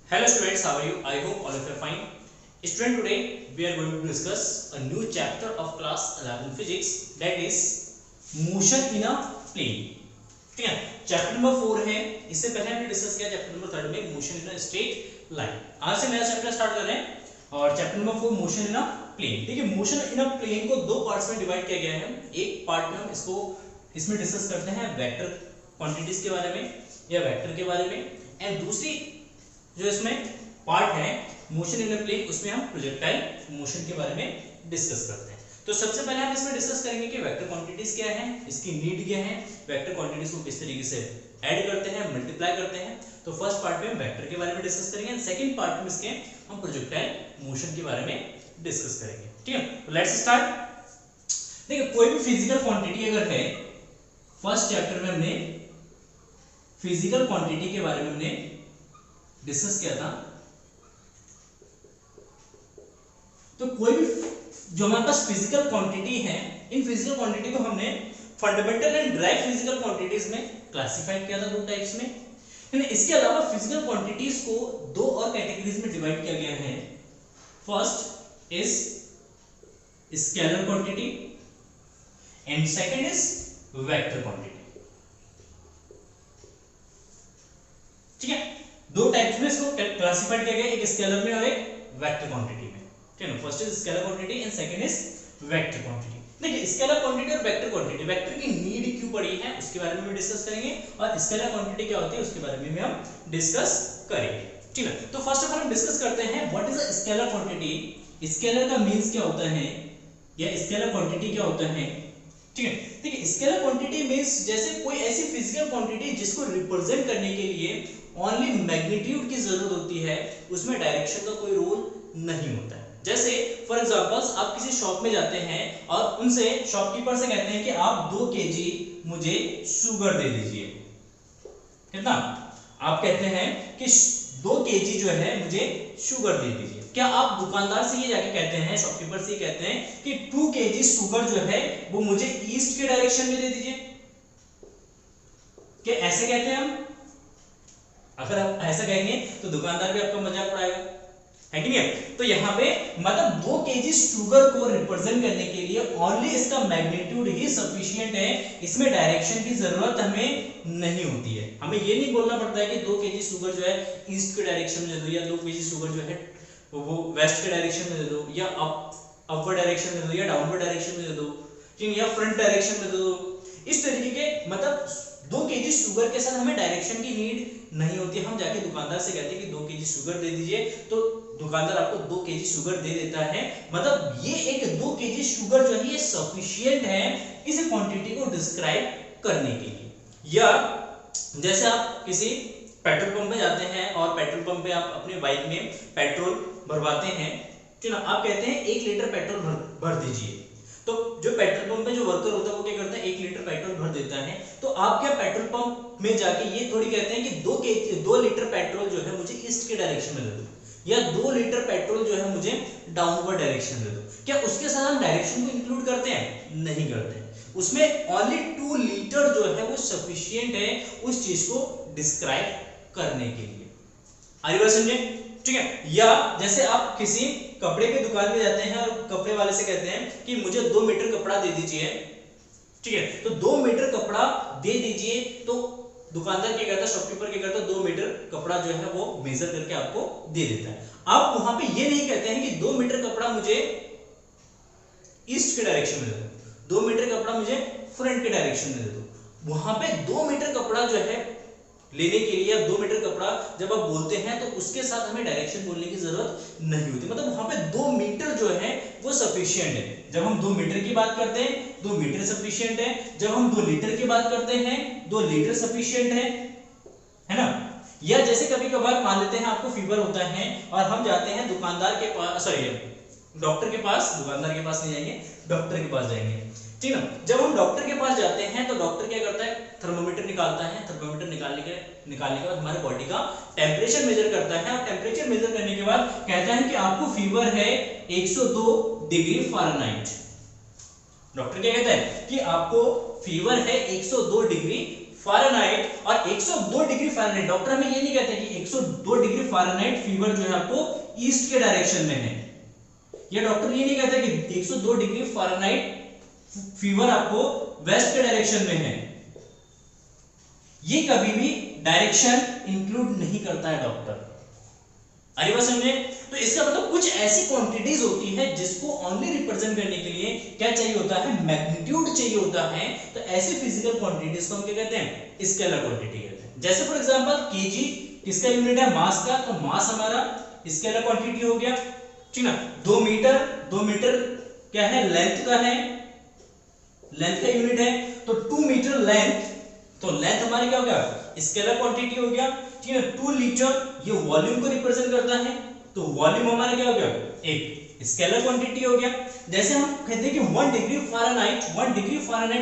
Hello students, how are you? I hope all of you are fine. Student, today we are going to discuss a new chapter of class 11 physics, that is motion in a plane. ठीक है, chapter number 4 है. इससे पहले हमने discuss किया chapter number 3 में motion in a straight line. आज से नया चैप्टर स्टार्ट कर रहे हैं और chapter number 4 motion in a plane. देखिए, मोशन इन अ प्लेन को दो पार्ट्स में डिवाइड किया गया है. एक पार्ट में हम इसमें डिस्कस करते हैं वेक्टर क्वांटिटीज के बारे में या वेक्टर के बारे में, एंड दूसरी जो इसमें पार्ट है मोशन इन अ प्लेन, उसमें हम प्रोजेक्टाइल मोशन के बारे में डिस्कस करते हैं. तो सबसे पहले हम इसमें डिस्कस करेंगे कि वेक्टर क्वांटिटीज क्या है, इसकी नीड क्या है, वेक्टर क्वांटिटीज को किस तरीके से ऐड करते हैं, मल्टीप्लाई करते हैं. तो फर्स्ट पार्ट में हम वेक्टर के बारे में डिस्कस करेंगे एंड सेकंड पार्ट में इसके हम प्रोजेक्टाइल मोशन के बारे में डिस्कस करेंगे. ठीक है, तो लेट्स स्टार्ट. देखिए, कोई भी फिजिकल क्वांटिटी अगर है, फर्स्ट चैप्टर में हमने फिजिकल क्वांटिटी के बारे में हमने डिस्कस किया था. तो कोई भी जो हमारे पास फिजिकल क्वांटिटी है, इन फिजिकल क्वांटिटी को हमने fundamental and drive physical quantities में क्लासिफाई किया था दो टाइप्स में. इसके अलावा फिजिकल क्वांटिटीज को दो और कैटेगरीज में डिवाइड किया गया है. First is scalar quantity and second is vector quantity. ठीक है, दो टाइप्स में इसको क्लासिफाइड किया गया, एक स्केलर में और एक वेक्टर क्वांटिटी में. ठीक है, first is scalar quantity and second is vector quantity. देखिए, स्केलर क्वांटिटी और वेक्टर क्वांटिटी, वेक्टर की नीड क्यों पड़ी है उसके बारे में भी डिस्कस करेंगे और स्केलर क्वांटिटी क्या होती है उसके बारे में भी हम डिस्कस करेंगे. ठीक है, तो फर्स्ट ऑफ ऑल हम डिस्कस करते हैं what is a scalar quantity. Scalar का मींस क्या होता है या स्केलर क्वांटिटी क्या होता है. ठीक है, देखिए, स्केलर क्वांटिटी मींस जैसे कोई ऐसी फिजिकल क्वांटिटी जिसको रिप्रेजेंट करने के लिए ओनली मैग्नीट्यूड की जरूरत होती है, उसमें डायरेक्शन का कोई रोल नहीं होता है. जैसे फॉर एग्जांपल आप किसी शॉप में जाते हैं और उनसे शॉपकीपर से कहते हैं कि आप 2 kg मुझे शुगर दे दीजिए. कितना आप कहते हैं कि 2 kg जो है मुझे शुगर दे दीजिए. क्या आप दुकानदार से ये जाके कहते हैं, शॉपकीपर से ये कहते हैं कि 2 kg शुगर जो है वो मुझे ईस्ट के डायरेक्शन में दे दीजिए? क्या ऐसे कहते हैं हम? अगर आप ऐसा कहेंगे तो दुकानदार भी आपका मजाक उड़ाएगा, है कि नहीं. तो यहाँ पे मतलब 2 kg शुगर को रिप्रेजेंट करने के लिए ओनली इसका मैग्नीट्यूड ही सफिशिएंट है, इसमें डायरेक्शन की जरूरत हमें नहीं होती है. हमें ये नहीं बोलना पड़ता है कि 2 kg शुगर जो है ईस्ट के डायरेक्शन में दे दो, या 2 kg शुगर जो है वो वेस्ट के डायरेक्शन में दे दो, या अपवर्ड डायरेक्शन में दे दो, या डाउनवर्ड डायरेक्शन में दे दो, या फ्रंट डायरेक्शन में दे दो. इस तरीके के मतलब 2 kg शुगर के साथ हमें डायरेक्शन की नीड नहीं होती. हम जाके दुकानदार से कहते हैं कि 2 kg शुगर दे दीजिए, तो दुकानदार आपको 2 kg शुगर दे देता है. मतलब ये एक 2 kg शुगर जो है ये सफिशिएंट है इस क्वांटिटी को डिस्क्राइब करने के लिए. या जैसे आप किसी पेट्रोल पंप में जाते हैं और पेट्रोल पंप पे आप अपने बाइक में पेट्रोल भरवाते हैं, ठीक है ना. आप कहते हैं 1 लीटर पेट्रोल भर दीजिए. तो जो पेट्रोल पंप में जो वर्कर होता है वो क्या करता है, 1 लीटर पेट्रोल भर देता है. तो आप क्या पेट्रोल पंप में जाके ये थोड़ी कहते हैं कि 2 लीटर पेट्रोल जो है मुझे ईस्ट के डायरेक्शन में दे दो, या 2 लीटर पेट्रोल जो है मुझे डाउनवर्ड डायरेक्शन दे दो. क्या उसके साथ हम डायरेक्शन को इंक्लूड करते हैं? नहीं करते हैं. उसमें ओनली 2 लीटर जो है वो सफिशिएंट है उस चीज को डिस्क्राइब करने के लिए. आगे बात समझे, ठीक है. या जैसे आप किसी कपड़े की दुकान में जाते हैं और कपड़े वाले से कहते हैं कि मुझे 2 मीटर कपड़ा दे दीजिए. ठीक है, तो 2 मीटर कपड़ा दे दीजिए, तो दुकानदार क्या करता है, शॉपकीपर क्या करता है, 2 मीटर कपड़ा जो है वो मेजर करके आपको दे देता है. आप वहां पे ये नहीं कहते हैं कि 2 मीटर कपड़ा मुझे ईस्ट के डायरेक्शन में दे दो, 2 मीटर कपड़ा मुझे फ्रंट के डायरेक्शन में दे दो. वहां पे 2 मीटर कपड़ा जो है लेने के लिए 2 मीटर कपड़ा जब आप बोलते हैं तो उसके साथ हमें डायरेक्शन बोलने की जरूरत नहीं होती. मतलब वहां पे 2 मीटर जो है वो सफिशिएंट है. जब हम 2 मीटर की बात करते हैं 2 मीटर सफिशिएंट है. जब हम 2 लीटर की बात करते हैं 2 लीटर सफिशिएंट है ना. या जैसे कभी कभार मान लेते हैं आपको फीवर होता है और हम जाते हैं दुकानदार के पास, सॉरी डॉक्टर के पास, दुकानदार के पास नहीं जाएंगे, डॉक्टर के पास जाएंगे. ठीक है, जब हम डॉक्टर के पास जाते हैं तो डॉक्टर क्या करता है, थर्मोमीटर निकालता है. थर्मोमीटर निकालने के बाद हमारे बॉडी का टेम्परेचर मेजर करता है और टेम्परेचर मेजर करने के बाद कहता है कि आपको फीवर है 102 डिग्री फ़ारेनहाइट. डॉक्टर क्या कहता है कि आपको फीवर है 102 डिग्री फ़ारेनहाइट और 102 डिग्री फ़ारेनहाइट, डॉक्टर हमें ये नहीं कहते कि 102 डिग्री फ़ारेनहाइट फीवर जो है आपको ईस्ट के डायरेक्शन में है, या डॉक्टर ये नहीं कहता कि 102 डिग्री फ़ारेनहाइट फीवर आपको वेस्ट के डायरेक्शन में है। ये कभी भी डायरेक्शन इंक्लूड नहीं करता है डॉक्टर। अरे बात समझे? तो इसका मतलब कुछ ऐसी क्वांटिटीज होती है जिसको ओनली रिप्रेजेंट करने के लिए क्या चाहिए होता है, मैग्नीट्यूड चाहिए होता है। तो ऐसे फिजिकल क्वांटिटीज को हम क्या कहते हैं, स्केलर क्वांटिटी कहते हैं। जैसे फॉर एग्जांपल केजी किसका यूनिट है, मास का, तो मास हमारा स्केलर क्वांटिटी हो गया, ठीक ना। 2 मीटर क्या है, लेंथ का है, लेंथ का यूनिट है, तो 2 मीटर लेंथ, तो लेंथ हमारी क्या हो गया, स्केलर क्वांटिटी हो गया, ठीक है। 2 लीटर ये वॉल्यूम को रिप्रेजेंट करता है, तो वॉल्यूम हमारा क्या हो गया, एक स्केलर क्वांटिटी हो गया। जैसे हम कहते हैं कि 1 डिग्री फ़ारेनहाइट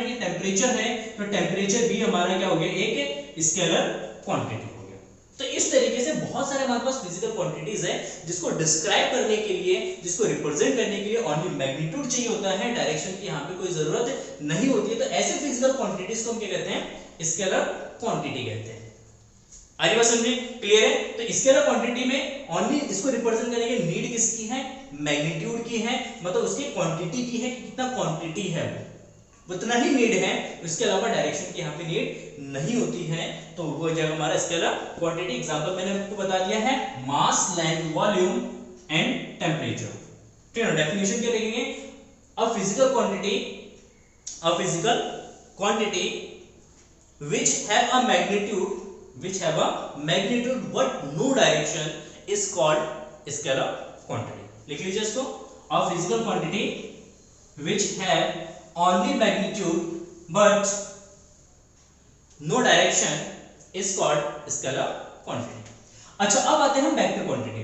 ये टेम्परेचर है, तो टेम्परेचर भी हमारा क्या हो गया, एक स्केलर क्वांटिटी हो गया। तो इस तरीके से बहुत सारे हमारे पास फिजिकल क्वांटिटीज है जिसको डिस्क्राइब करने के लिए, जिसको रिप्रेजेंट करने के लिए ओनली मैग्नीट्यूड चाहिए होता है, डायरेक्शन की यहाँ पे कोई जरूरत नहीं होती है। तो ऐसे फिजिकल क्वांटिटीज को हम क्या कहते हैं, स्केलर क्वांटिटी कहते हैं। आगे बात समझे, क्लियर है? तो स्केलर क्वांटिटी में ओनली इसको रिप्रेजेंट करने की नीड किसकी है, मैग्नीट्यूड की है, मतलब उसकी क्वांटिटी की है, कितना क्वांटिटी है वो उतना ही नीड है, उसके अलावा डायरेक्शन की यहाँ पे नीड नहीं होती है। तो वो जगह हमारा स्केलर क्वांटिटी, एग्जांपल मैंने आपको बता दिया है, मास, लेंथ, वॉल्यूम एंड टेम्परेचर, ठीक है। डेफिनेशन क्या लिखेंगे, अ physical quantity which have a magnitude but no direction is called scalar quantity। लिख लीजिए इसको, a physical quantity which have only magnitude but no direction is called scalar quantity। अच्छा, अब आते हैं हम वेक्टर क्वांटिटी।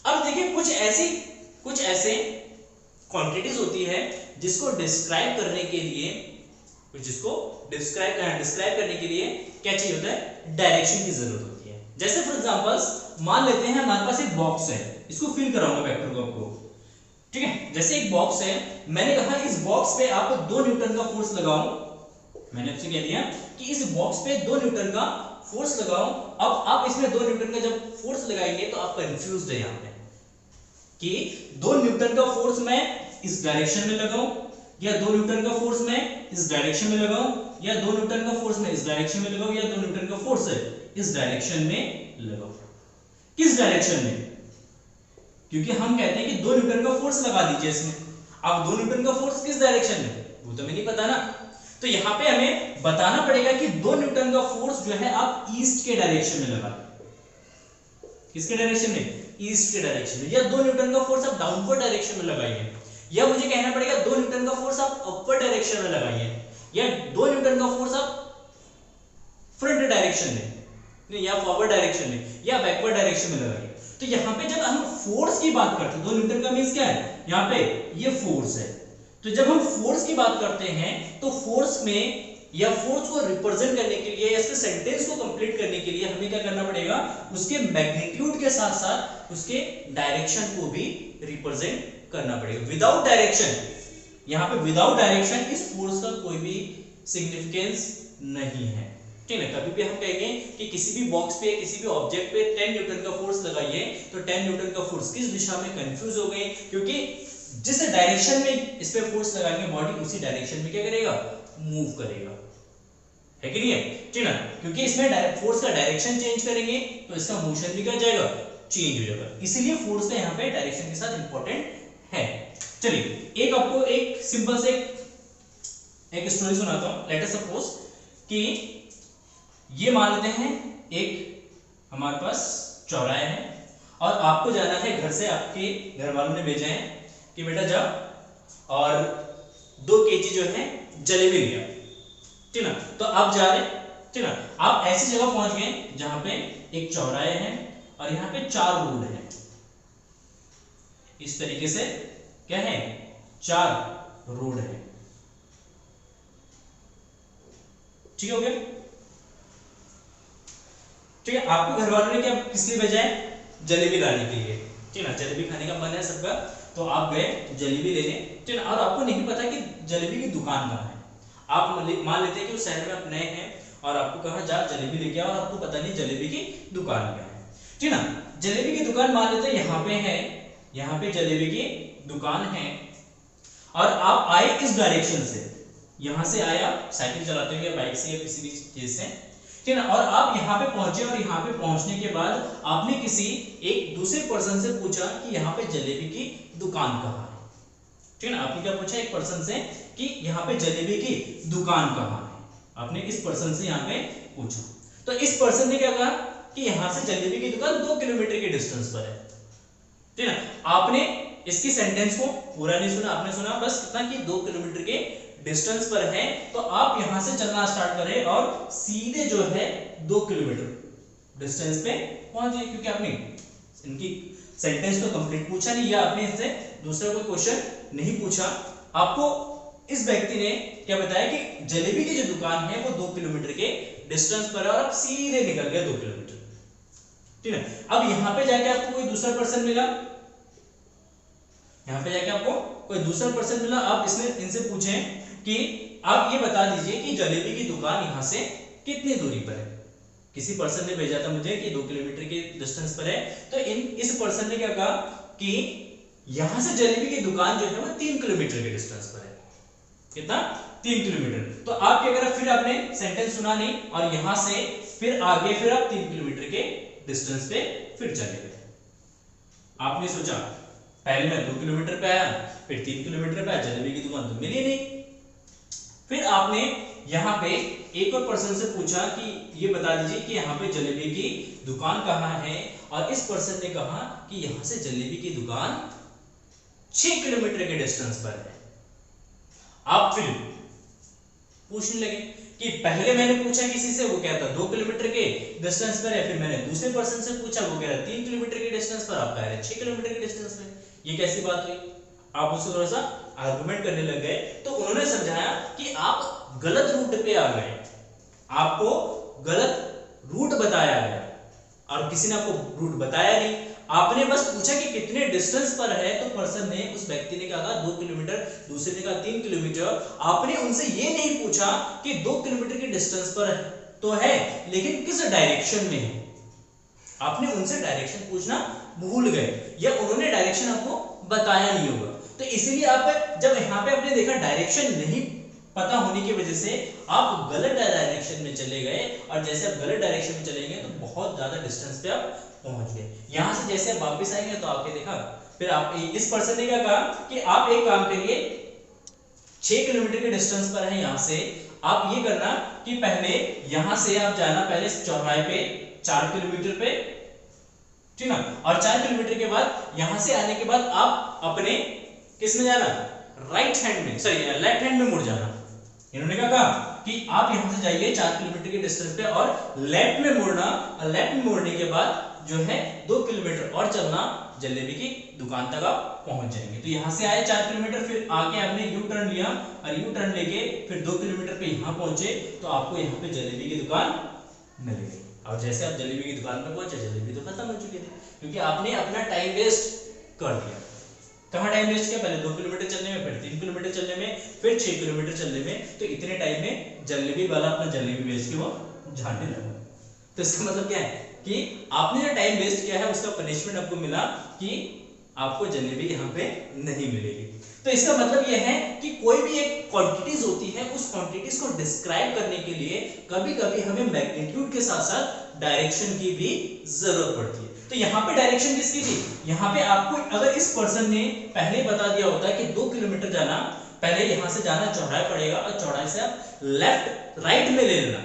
अब देखिए कुछ ऐसे क्वांटिटीज होती है जिसको डिस्क्राइब करने के लिए क्या चाहिए होता है, डायरेक्शन की जरूरत होती है। जैसे फॉर एग्जांपल मान लेते हैं हमारे पास एक बॉक्स है, इसको फिल कराऊंगा वेक्टर को आपको, ठीक है। जैसे एक बॉक्स है, मैंने कहा इस बॉक्स पे आप 2 न्यूटन का फोर्स लगाओ, मैंने आपसे कह दिया कि इस बॉक्स पे 2 न्यूटन का फोर्स लगाओ। अब आप इसमें 2 न्यूटन का जब फोर्स लगाएंगे तो आप कंफ्यूज्ड है यहाँ पे कि 2 न्यूटन का फोर्स मैं इस डायरेक्शन में लगाऊं या 2 न्यूटन का फोर्स मैं इस डायरेक्शन में लगाऊं, या 2 न्यूटन का फोर्स मैं इस डायरेक्शन में लगाऊं, या 2 न्यूटन का फोर्स है इस डायरेक्शन में लगाऊं। किस डायरेक्शन में? क्योंकि हम कहते हैं कि 2 न्यूटन का फोर्स लगा दीजिए इसमें, अब 2 न्यूटन का फोर्स किस डायरेक्शन में, वो तो हमें नहीं पता ना। तो यहाँ पे हमें बताना पड़ेगा कि 2 न्यूटन का फोर्स जो है आप ईस्ट के डायरेक्शन में लगा, किसके डायरेक्शन में, ईस्ट के डायरेक्शन में, या 2 न्यूटन का फोर्स आप डाउनवर्ड डायरेक्शन में लगाइए, या मुझे कहना पड़ेगा 2 न्यूटन का फोर्स आप अपवर्ड डायरेक्शन में लगाइए, या 2 न्यूटन का फोर्स आप फ्रंट डायरेक्शन में, या फॉरवर्ड डायरेक्शन में, या बैकवर्ड डायरेक्शन में लगाइए। तो यहाँ पे जब हम फोर्स की बात करते हैं, 2 न्यूटन का मींस क्या है, यहाँ पे ये फोर्स है। तो जब हम फोर्स की बात करते हैं तो फोर्स में, या फोर्स को रिप्रेजेंट करने के लिए, या इसके सेंटेंस को कंप्लीट करने के लिए हमें क्या करना पड़ेगा, उसके मैग्नीट्यूड के साथ साथ उसके डायरेक्शन को भी रिप्रेजेंट करना पड़ेगा। विदाउट डायरेक्शन, यहाँ पे विदाउट डायरेक्शन इस फोर्स का कोई भी सिग्निफिकेंस नहीं है, ठीक है। कभी भी हम कहेंगे कि किसी भी बॉक्स पे, किसी भी ऑब्जेक्ट पे 10 न्यूटन का फोर्स लगाइए, तो 10 न्यूटन का फोर्स किस दिशा में, कंफ्यूज हो गए, क्योंकि जिस डायरेक्शन में इस पे फोर्स लगाएंगे बॉडी उसी डायरेक्शन में क्या करेगा, मूव करेगा, है कि नहीं है, ठीक है। क्योंकि इसमें फोर्स का डायरेक्शन चेंज करेंगे तो इसका मोशन भी क्या जाएगा, चेंज हो जाएगा। इसीलिए फोर्स का यहाँ पे डायरेक्शन के साथ इंपॉर्टेंट है। चलिए एक आपको एक सिंपल से एक स्टोरी सुनाता हूं। लेट अस सपोज कि ये मान लेते हैं एक हमारे पास चौराहा है और आपको जाना है घर से, आपके घर वालों ने भेजा है कि बेटा जा और 2 केजी जो है जलेबी लिया, ठीक ना। तो आप जा रहे, ठीक ना, आप ऐसी जगह पहुंच गए जहां पे एक चौराहे है और यहाँ पे 4 रोड है, इस तरीके से क्या है, 4 रोड है, ठीक हो गया, ठीक है। आपको घर वालों ने क्या किस लिए भेजा है, जलेबी लाने के लिए, ठीक ना। जलेबी खाने का मन है सबका, तो आप गए जलेबी लेने, ठीक ना। और आपको नहीं पता कि जलेबी की दुकान कहाँ है, आप मान लेते हैं कि उस शहर में आप नए हैं और आपको कहा जा जलेबी लेके आओ, और आपको पता नहीं जलेबी की दुकान क्या है, ठीक ना। जलेबी की दुकान मान लेते हैं यहाँ पे है, यहाँ पे जलेबी की दुकान है, और आप आए इस डायरेक्शन से, यहां से आया साइकिल चलाते हुए, बाइक से या किसी भी चीज से, ठीक है ना। और आप यहाँ पे पहुंचे, और यहाँ पे पहुंचने के बाद आपने किसी एक दूसरे पर्सन से पूछा कि यहाँ पे जलेबी की दुकान कहाँ है, ठीक है ना। आपने क्या पूछा एक पर्सन से कि यहाँ पे जलेबी की दुकान कहाँ है, आपने इस पर्सन से यहाँ पे पूछा। तो इस पर्सन ने क्या कहा कि यहाँ से जलेबी की दुकान 2 किलोमीटर के डिस्टेंस पर है, ठीक है ना। आपने इसकी सेंटेंस को पूरा नहीं सुना, आपने सुना बस कितना कि 2 किलोमीटर के डिस्टेंस पर है। तो आप यहां से चलना स्टार्ट करें और सीधे जो है 2 किलोमीटर डिस्टेंस पे पहुंच गए, क्योंकि आपने इनकी सेंटेंस तो कंप्लीट पूछा नहीं, या आपने इससे दूसरा कोई क्वेश्चन नहीं पूछा। आपको इस व्यक्ति ने क्या बताया कि जलेबी की जो दुकान है वो 2 किलोमीटर के डिस्टेंस पर है, और आप सीधे निकल गए 2 किलोमीटर, ठीक है। अब यहां पे जाके आपको कोई दूसरा पर्सन मिला, यहां पे जाके आपको कोई दूसरा पर्सन मिला, आप इसमें इनसे पूछें कि आप ये बता दीजिए कि जलेबी की दुकान यहां से कितनी दूरी पर है। किसी पर्सन ने भेजा था मुझे कि 2 किलोमीटर के डिस्टेंस पर है, तो इस पर्सन ने क्या कहा कि यहां से जलेबी की दुकान जो है वो 3 किलोमीटर के डिस्टेंस पर है। कितना? 3 किलोमीटर। तो आप क्या करा, फिर आपने सेंटेंस सुना नहीं, और यहां से फिर आगे फिर आप 3 किलोमीटर के डिस्टेंस पे फिर चले गए। आपने सोचा पहले मैं 2 किलोमीटर पे आया, फिर 3 किलोमीटर पे आया, जलेबी की दुकान तो मिली नहीं। फिर आपने यहाँ पे एक और पर्सन से पूछा कि ये बता दीजिए कि यहाँ पे जलेबी की दुकान कहाँ है, और इस पर्सन ने कहा कि यहाँ से जलेबी की दुकान 6 किलोमीटर के डिस्टेंस पर है। आप फिर पूछने लगे कि पहले मैंने पूछा किसी से, वो कहता 2 किलोमीटर के डिस्टेंस पर है, फिर मैंने दूसरे पर्सन से पूछा, वो कह रहा 3 किलोमीटर के डिस्टेंस पर, आप कह रहे 6 किलोमीटर के डिस्टेंस पर। ये कैसी बात हुई? आप उससे थोड़ा सा आर्गुमेंट करने लग गए, तो उन्होंने समझाया कि आप गलत रूट पे आ गए, आपको गलत रूट बताया गया, और किसी ने आपको रूट बताया नहीं, आपने बस पूछा कि कितने डिस्टेंस पर है, तो पर्सन ने, उस व्यक्ति ने कहा 2 किलोमीटर, दूसरे ने कहा 3 किलोमीटर। आपने उनसे ये नहीं पूछा कि 2 किलोमीटर के डिस्टेंस पर तो है, लेकिन किस डायरेक्शन में है। आपने उनसे डायरेक्शन पूछना भूल गए, या उन्होंने डायरेक्शन आपको बताया नहीं होगा। तो इसीलिए आप जब यहाँ पे आपने देखा डायरेक्शन नहीं पता होने की वजह से आप गलत डायरेक्शन में चले गए, और जैसे आप गलत डायरेक्शन में चले गए तो बहुत ज्यादा डिस्टेंस पे आप पहुंच गए। यहां से जैसे आप वापस आएंगे तो आपने देखा, फिर आप इस पर्सन ने क्या कहा कि आप एक काम करिए, 6 किलोमीटर के डिस्टेंस पर है यहां से, आप ये करना कि पहले यहां से आप जाना पहले चौराहे पे 4 किलोमीटर पे, ठीक ना, और 4 किलोमीटर के बाद यहां से आने के बाद आप अपने किस में जाना, राइट हैंड में, सॉरी लेफ्ट हैंड में मुड़ जाना। इन्होंने क्या कहा कि आप यहां से जाइए 4 किलोमीटर के डिस्टेंस पे और लेफ्ट में मुड़ना, और लेफ्ट में मुड़ने के बाद जो है 2 किलोमीटर और चलना, जलेबी की दुकान तक आप पहुंच जाएंगे। तो यहां से आए 4 किलोमीटर, फिर आगे आपने यू टर्न लिया, और यू टर्न लेके फिर 2 किलोमीटर पे यहां पहुंचे, तो आपको यहां पे जलेबी की दुकान मिल गई। और जैसे आप जलेबी की दुकान पे पहुंचे, जलेबी तो खत्म हो चुकी थी, क्योंकि आपने अपना टाइम वेस्ट कर दिया। कहाँ टाइम वेस्ट किया? पहले 2 किलोमीटर चलने में, फिर 3 किलोमीटर चलने में, फिर 6 किलोमीटर चलने में। तो इतने टाइम में जलेबी वाला अपना जलेबी बेच के वो जाने लगा। तो इसका मतलब क्या है कि आपने जो टाइम वेस्ट किया है उसका पनिशमेंट आपको मिला कि आपको जलेबी यहाँ पे नहीं मिलेगी। तो इसका मतलब यह है कि कोई भी एक क्वांटिटीज होती है, उस क्वांटिटीज को डिस्क्राइब करने के लिए कभी कभी हमें मैग्नीट्यूड के साथ साथ डायरेक्शन की भी जरूरत पड़ती है। तो यहाँ पे डायरेक्शन किसकी थी? यहाँ पे आपको अगर इस पर्सन ने पहले बता दिया होता है कि 2 किलोमीटर जाना, पहले यहाँ से जाना चौराहे पड़ेगा, और चौराहे से आप लेफ्ट राइट में ले लेना,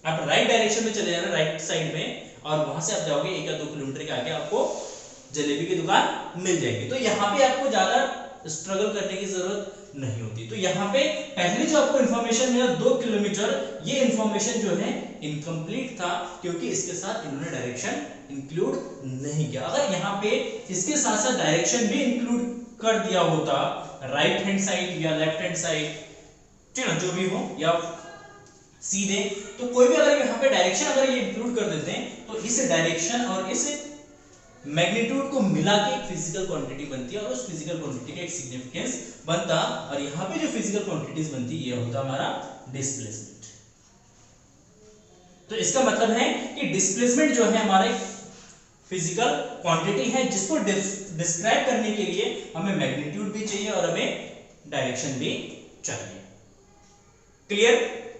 आप राइट डायरेक्शन में चले जाना, राइट साइड में, और वहां से आप जाओगे 1 या 2 किलोमीटर के आगे आपको जलेबी की दुकान मिल जाएगी। तो यहाँ पे आपको ज्यादा स्ट्रगल करने की जरूरत नहीं होती। तो यहाँ पे पहले जो आपको इन्फॉर्मेशन मिला 2 किलोमीटर, ये इन्फॉर्मेशन जो है इनकम्प्लीट था, क्योंकि इसके साथ इन्होंने डायरेक्शन इंक्लूड नहीं किया। अगर यहाँ पे इसके साथ साथ डायरेक्शन भी इंक्लूड कर दिया होता, राइट हैंड साइड या लेफ्ट हैंड साइड, ठीक है, जो भी हो, या सीधे, तो कोई भी अगर यहाँ पे डायरेक्शन अगर ये इंक्लूड कर देते हैं, तो इस डायरेक्शन और इस मैग्नीट्यूड को मिला के एक फिजिकल क्वांटिटी बनती है, और उस फिजिकल क्वांटिटी का एक सिग्निफिकेंस बनता, और यहाँ पे जो फिजिकल क्वांटिटीज बनती है ये होता हमारा डिस्प्लेसमेंट। तो इसका मतलब है कि डिस्प्लेसमेंट जो है हमारा फिजिकल क्वांटिटी है जिसको डिस्क्राइब करने के लिए हमें मैग्नीट्यूड भी चाहिए और हमें डायरेक्शन भी चाहिए। क्लियर?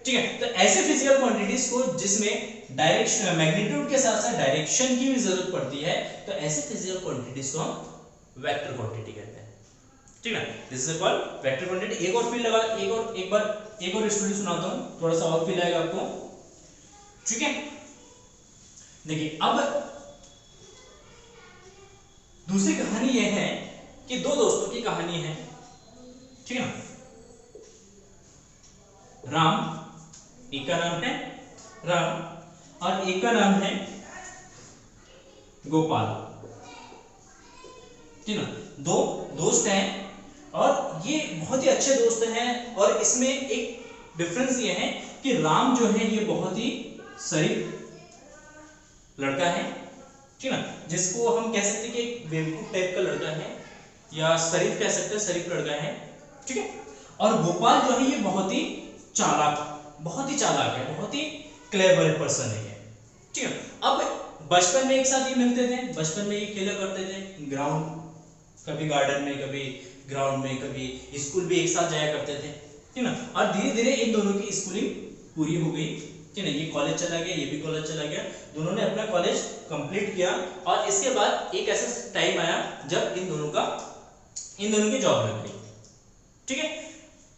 ठीक है, तो ऐसे फिजिकल क्वांटिटीज को जिसमें डायरेक्शन मैग्नीट्यूड के साथ साथ डायरेक्शन की भी जरूरत पड़ती है, तो ऐसे फिजिकल क्वांटिटीज को हम वेक्टर क्वांटिटी कहते हैं। ठीक है, this is called vector quantity. एक और फील लगा, एक और स्टोरी सुनाता हूं, थोड़ा सा और फील आएगा आपको। ठीक है, देखिए अब दूसरी कहानी यह है कि दो दोस्तों की कहानी है। ठीक है ना, राम, एक का नाम है राम और एक का नाम है गोपाल। ठीक है ना, दो दोस्त हैं और ये बहुत ही अच्छे दोस्त हैं। और इसमें एक डिफरेंस ये है कि राम जो है ये बहुत ही शरीफ लड़का है। ठीक है ना, जिसको हम कह सकते हैं कि एक बेवकूफ टाइप का लड़का है या शरीफ कह सकते हैं, शरीफ लड़का है। ठीक है, और गोपाल जो है ये बहुत ही चालाक है, बहुत ही क्लेवर पर्सन है। ठीक है, अब बचपन में एक साथ ये मिलते थे, बचपन में ये खेला करते थे ग्राउंड, कभी गार्डन में, कभी ग्राउंड में, कभी स्कूल भी एक साथ जाया करते थे। ठीक है ना, और धीरे धीरे इन दोनों की स्कूलिंग पूरी हो गई। ठीक है ना, ये कॉलेज चला गया, ये भी कॉलेज चला गया, दोनों ने अपना कॉलेज कंप्लीट किया। और इसके बाद एक ऐसा टाइम आया जब इन दोनों की जॉब लग गई। ठीक है,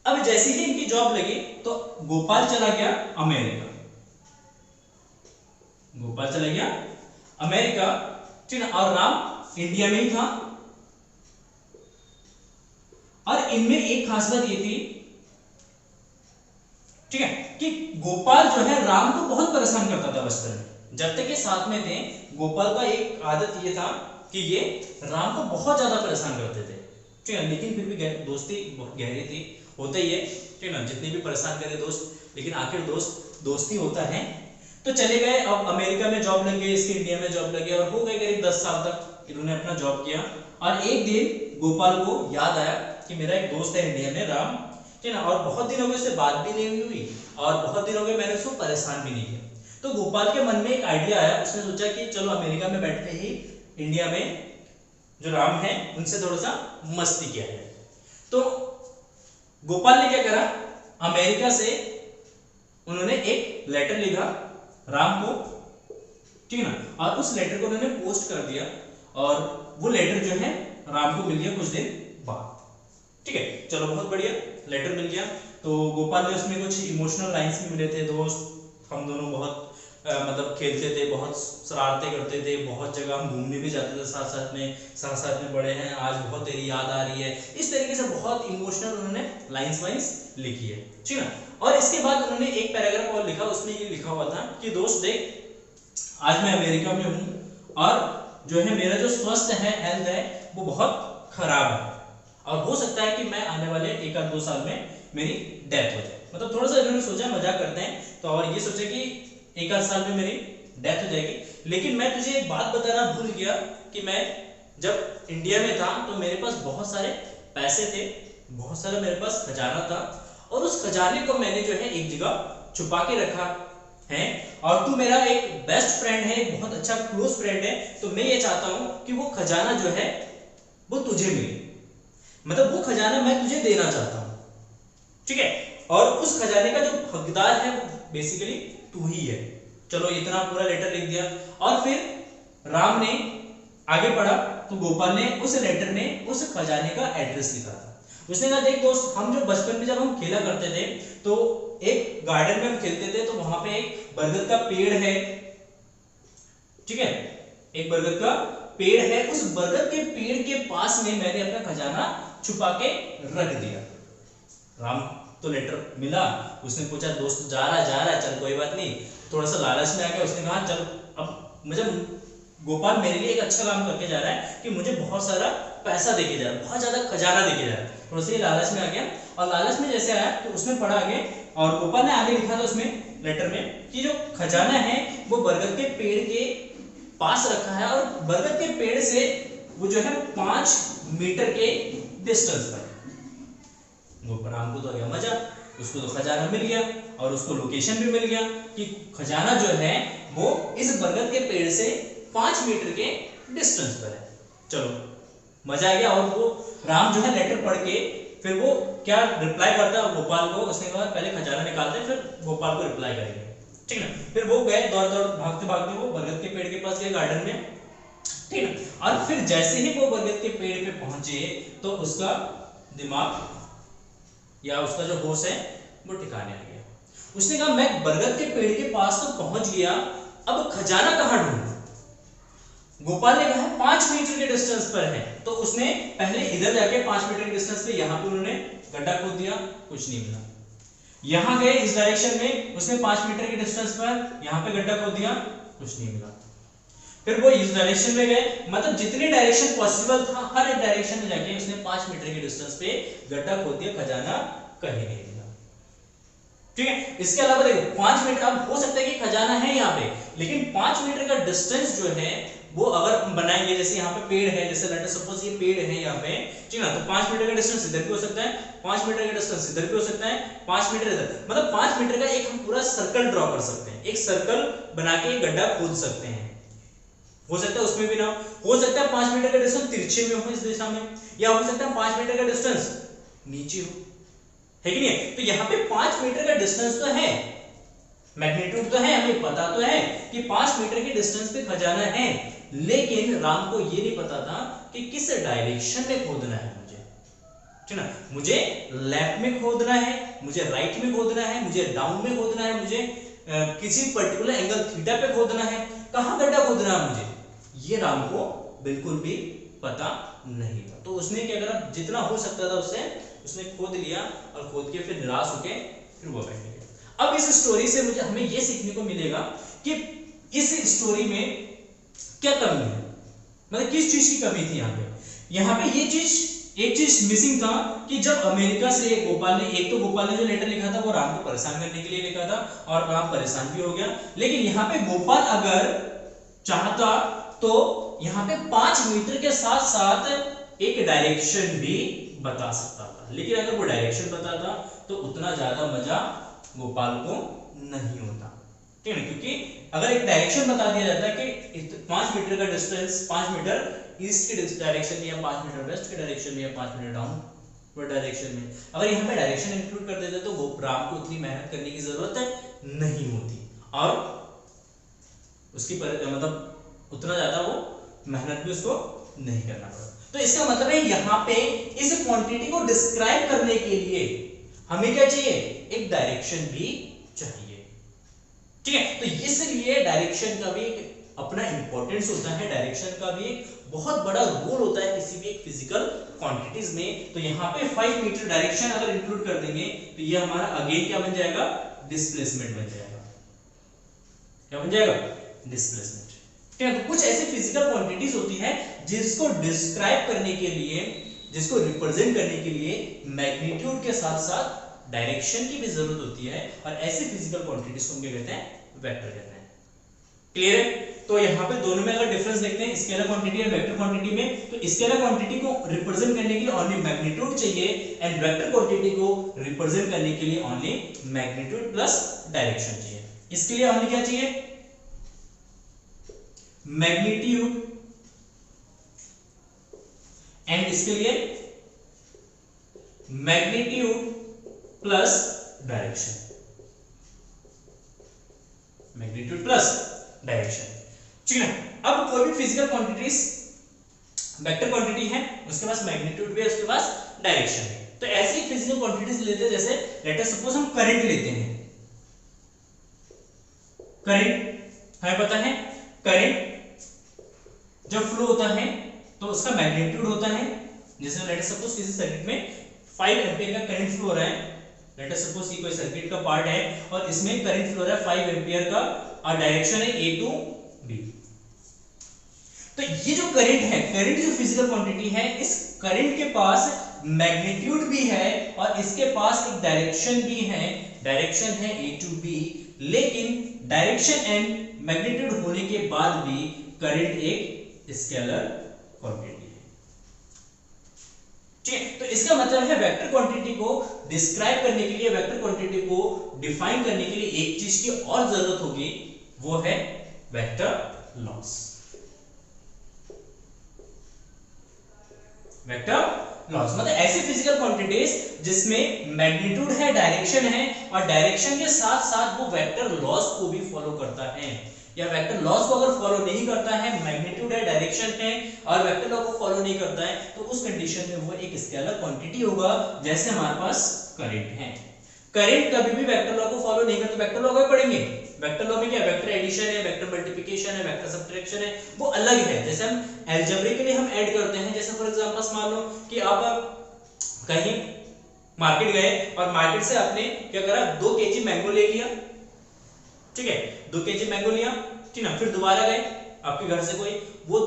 अब जैसे ही इनकी जॉब लगी तो गोपाल चला गया अमेरिका। ठीक है, और राम इंडिया में ही था। और इनमें एक खास बात ये थी, ठीक है, कि गोपाल जो है राम को बहुत परेशान करता था बचपन में। जब तक ये साथ में थे, गोपाल का एक आदत ये था कि ये राम को बहुत ज्यादा परेशान करते थे। ठीक है, लेकिन फिर भी दोस्ती गहरी थी, होता ही है। ठीक है ना, जितने भी परेशान करे दोस्त, लेकिन आखिर दोस्ती होता है। तो चले गए, अब अमेरिका में जॉब लग गई, इसके इंडिया में जॉब लग गई और हो गए करीब 10 साल तक इन्होंने अपना जॉब किया। और एक दिन गोपाल को याद आया कि मेरा एक दोस्त है इंडिया में, राम। ठीक है ना, और बहुत दिन हो गए उससे बात भी नहीं हुई और बहुत दिन हो गए मैंने उसको परेशान भी नहीं किया। तो गोपाल के मन में एक आइडिया आया, उसने सोचा कि चलो अमेरिका में बैठते ही इंडिया में जो राम है उनसे थोड़ा सा मस्ती किया जाए। तो गोपाल ने क्या करा, अमेरिका से उन्होंने एक लेटर लिखा राम को। ठीक है ना, और उस लेटर को उन्होंने पोस्ट कर दिया और वो लेटर जो है राम को मिल गया कुछ दिन बाद। ठीक है, चलो बहुत बढ़िया, लेटर मिल गया। तो गोपाल ने उसमें कुछ इमोशनल लाइंस भी मिले थे, दोस्त हम दोनों बहुत मतलब खेलते थे, बहुत शरारतें करते थे, बहुत जगह हम घूमने भी जाते थे साथ साथ में बड़े हैं, आज बहुत तेरी याद आ रही है। इस तरीके से बहुत इमोशनल उन्होंने लाइंस वाइंस लिखी है। ठीक है, और इसके बाद उन्होंने एक पैराग्राफ और लिखा, उसमें ये लिखा हुआ था कि दोस्त देख, आज मैं अमेरिका में हूँ और जो है मेरा जो स्वास्थ्य है, हेल्थ है, वो बहुत खराब है और हो सकता है कि मैं आने वाले 1-2 साल में मेरी डेथ हो जाए। मतलब थोड़ा सा इन्होंने सोचा, मजाक करते हैं तो, और ये सोचा कि 1-8 साल में मेरी डेथ हो जाएगी। लेकिन मैं तुझे एक बात बताना भूल गया कि मैं जब इंडिया में था तो मेरे पास बहुत सारे पैसे थे, बहुत सारा मेरे पास खजाना था और उस खजाने को मैंने जो है एक जगह छुपा के रखा है। और तू मेरा एक बेस्ट फ्रेंड है, बहुत अच्छा क्लोज फ्रेंड है, तो मैं ये चाहता हूँ कि वो खजाना जो है वो तुझे मिले, मतलब वो खजाना मैं तुझे देना चाहता हूँ। ठीक है, और उस खजाने का जो हकदार है वो बेसिकली तू ही है। चलो इतना पूरा लेटर लिख दिया और फिर राम ने आगे पढ़ा तो गोपाल ने उस लेटर में उस खजाने का एड्रेस लिखा था। उसने कहा देख दोस्त, हम जो बचपन में जब हम खेला करते थे तो एक गार्डन में हम खेलते थे, तो वहां पे एक बरगद का पेड़ है। ठीक है, एक बरगद का पेड़ है, उस बरगद के पेड़ के पास में मैंने अपना खजाना छुपा के रख दिया। राम तो लेटर मिला, उसने पूछा दोस्त जा रहा चल कोई बात नहीं, थोड़ा सा लालच में आ गया। उसने कहा चल अब मुझे गोपाल मेरे लिए एक अच्छा काम करके जा रहा है कि मुझे बहुत सारा पैसा देके जा रहा है, बहुत ज्यादा खजाना देके जा रहा है, थोड़ा सा लालच में आ गया। और लालच में जैसे आया तो उसमें पढ़ा आगे, और गोपाल ने आगे लिखा था उसमें लेटर में कि जो खजाना है वो बरगद के पेड़ के पास रखा है और बरगद के पेड़ से वो जो है 5 मीटर के डिस्टेंस पर। राम को तो आ गया मजा, उसको तो खजाना मिल गया। और उसको लोकेशन भी मिल गया कि खजाना जो है वो इस बरगद के पेड़ से 5 मीटर के डिस्टेंस पर है। चलो मजा आ गया। और वो राम जो है लेटर पढ़ के फिर वो क्या रिप्लाई करता है गोपाल को, उसने कहा पहले खजाना निकालते हैं फिर गोपाल को रिप्लाई करेंगे, ठीक है ना। फिर वो गए दौड़ दौड़ भागते भागते वो बरगद के पेड़ के पास गए गार्डन में, ठीक है ना। और फिर जैसे ही वो बरगद के पेड़ पे पहुंचे तो उसका दिमाग या उसका जो होश है वो ठिकाने आ गया। उसने कहा मैं बरगद के पेड़ के पास तो पहुंच गया, अब खजाना कहां ढूंढूं। गोपाल ने कहा 5 मीटर के डिस्टेंस पर है, तो उसने पहले इधर जाके 5 मीटर के डिस्टेंस पे यहां पे उन्होंने गड्ढा खोद दिया, कुछ नहीं मिला। यहां गए इस डायरेक्शन में, उसने 5 मीटर के डिस्टेंस पर यहां पे गड्ढा खोद दिया, कुछ नहीं मिला। फिर वो इस डायरेक्शन में गए, मतलब जितनी डायरेक्शन पॉसिबल था हर एक डायरेक्शन में जाके उसने 5 मीटर के डिस्टेंस पे गड्ढा खोद दिया, खजाना कहीं नहीं मिला, ठीक है। इसके अलावा देखो 5 मीटर, अब हो सकता है कि खजाना है यहाँ पे, लेकिन 5 मीटर का डिस्टेंस जो है वो अगर हम बनाएंगे, जैसे यहाँ पे पेड़ है, जैसे लेट अस सपोज ये पेड़ है यहाँ पे, ठीक है ना, तो 5 मीटर का डिस्टेंस इधर भी हो सकता है, 5 मीटर का डिस्टेंस इधर भी हो सकता है, 5 मीटर इधर, मतलब 5 मीटर का एक हम पूरा सर्कल ड्रॉ कर सकते हैं, एक सर्कल बना के एक गड्ढा खोद सकते हैं। हो सकता है उसमें भी ना हो सकता है 5 मीटर का डिस्टेंस तिरछे में हो इस दिशा में, या हो सकता है 5 मीटर का डिस्टेंस नीचे हो, है कि नहीं। तो यहाँ पे 5 मीटर का डिस्टेंस तो है, मैग्नीट्यूड तो है, हमें पता तो है कि 5 मीटर के डिस्टेंस पे खजाना है, लेकिन राम को ये नहीं पता था कि किस डायरेक्शन में खोदना है मुझे, ठीक ना। मुझे लेफ्ट में खोदना है, मुझे राइट में खोदना है, मुझे डाउन में खोदना है, मुझे किसी पर्टिकुलर एंगल थीटा पे खोदना है, कहां गड्ढा खोदना है मुझे, ये राम को बिल्कुल भी पता नहीं था। तो उसने क्या करा, जितना हो सकता था उसने खोद लिया, और खोद के फिर निराश होके फिर वो बैठ गया। अब इस स्टोरी से मुझे हमें ये सीखने को मिलेगा कि इस स्टोरी में क्या कमी है, मतलब किस चीज की कमी थी यहाँ पे ये चीज, एक चीज मिसिंग था कि जब अमेरिका से गोपाल ने, एक तो गोपाल ने जो लेटर लिखा था वो राम को परेशान करने के लिए लिखा था, और राम परेशान भी हो गया, लेकिन यहाँ पे गोपाल अगर चाहता तो यहाँ पे 5 मीटर के साथ साथ एक डायरेक्शन भी बता सकता था, लेकिन अगर वो डायरेक्शन बताता तो उतना ज्यादा मजा गोपाल को नहीं होता, ठीक है, क्योंकि अगर एक डायरेक्शन बता दिया जाता है कि 5 मीटर का डिस्टेंस, 5 मीटर ईस्ट के डायरेक्शन में, या 5 मीटर वेस्ट के डायरेक्शन में, या 5 मीटर डाउन डायरेक्शन में, अगर यहाँ पे डायरेक्शन इंक्लूड कर देते तो राम को उतनी मेहनत करने की जरूरत नहीं होती, और उसकी मतलब उतना ज्यादा वो मेहनत भी उसको नहीं करना पड़ा। तो इसका मतलब है यहाँ पे इस क्वांटिटी को डिस्क्राइब करने के लिए हमें क्या चाहिए, एक डायरेक्शन भी चाहिए, ठीक है। तो इसलिए डायरेक्शन का भी एक अपना इंपॉर्टेंस होता है, डायरेक्शन का भी एक बहुत बड़ा रोल होता है किसी भी एक फिजिकल क्वांटिटीज में। तो यहाँ पे 5 मीटर डायरेक्शन अगर इंक्लूड कर देंगे तो ये हमारा अगेन क्या बन जाएगा, डिस्प्लेसमेंट बन जाएगा, क्या बन जाएगा, डिस्प्लेसमेंट, ठीक है। तो कुछ ऐसे फिजिकल क्वांटिटीज होती है जिसको डिस्क्राइब करने के लिए, जिसको रिप्रेजेंट करने के लिए मैग्नीट्यूड के साथ साथ डायरेक्शन की भी जरूरत होती है, और ऐसे फिजिकल क्वांटिटीज को हम क्या कहते हैं, वेक्टर कहते हैं। क्लियर है। तो यहाँ पे दोनों में अगर डिफरेंस देखते हैं स्केलर क्वांटिटी और वेक्टर क्वांटिटी में, तो स्केलर क्वांटिटी को रिप्रेजेंट करने के लिए ओनली मैग्नीट्यूड चाहिए, एंड वेक्टर क्वांटिटी को रिप्रेजेंट करने के लिए ओनली मैग्नीट्यूड प्लस डायरेक्शन चाहिए। इसके लिए ओनली क्या चाहिए, मैग्नीट्यूड, एंड इसके लिए magnitude plus direction, magnitude plus direction, ठीक है। अब कोई भी फिजिकल क्वांटिटीज वेक्टर क्वांटिटी है, उसके पास मैग्नीट्यूड भी है, उसके पास डायरेक्शन है, तो ऐसी फिजिकल क्वांटिटीज लेते हैं, जैसे लेट अस सपोज हम करंट लेते हैं, करंट हमें पता है, करंट जब फ्लो होता है तो उसका मैग्नीट्यूड होता है, जैसे लेट अस सपोज किसी सर्किट में 5 एम्पीयर का करंट फ्लो हो रहा है, लेट अस सपोज ये कोई सर्किट का पार्ट है और इसमें करंट फ्लो हो रहा है 5 एम्पीयर का, और डायरेक्शन है A टू B। तो ये जो करंट है, करंट जो फिजिकल क्वांटिटी है, इस करंट के पास मैग्नीट्यूड भी है और इसके पास एक डायरेक्शन भी है, डायरेक्शन है A टू B, लेकिन डायरेक्शन एंड मैग्नीट्यूड होने के बाद भी करंट एक स्केलर क्वांटिटी है। ठीक है। तो इसका मतलब है वेक्टर क्वांटिटी को डिस्क्राइब करने के लिए, वेक्टर क्वांटिटी को डिफाइन करने के लिए एक चीज की और जरूरत होगी, वो है वेक्टर लॉस। वेक्टर लॉस मतलब ऐसी फिजिकल क्वांटिटीज जिसमें मैग्नीट्यूड है, डायरेक्शन है, और डायरेक्शन के साथ साथ वो वेक्टर लॉस को भी फॉलो करता है, या वेक्टर लॉस को अगर फॉलो नहीं करता है, मैग्नीट्यूड है, डायरेक्शन है और वेक्टर लॉ को फॉलो नहीं करता है, तो उस कंडीशन में वो एक स्केलर क्वांटिटी होगा। जैसे हमारे पास करंट है, करंट कभी भी वेक्टर लॉ को फॉलो नहीं करता। वेक्टर लॉ को पढ़ेंगे, वेक्टर लॉ में क्या वेक्टर एडिशन है, वेक्टर मल्टीप्लिकेशन है, वेक्टर सब्ट्रैक्शन है, वो अलग है। जैसे हम अलजेब्रिकली हम ऐड करते हैं, जैसे फॉर एग्जांपल मान लो कि आप कहीं मार्केट गए और मार्केट से आपने क्या करा, 2 केजी मैंगो ले लिया, ठीक है, 2 केजी मैंगो लिया, ठीक ना, फिर दोबारा गए आपके घर से कोई, वो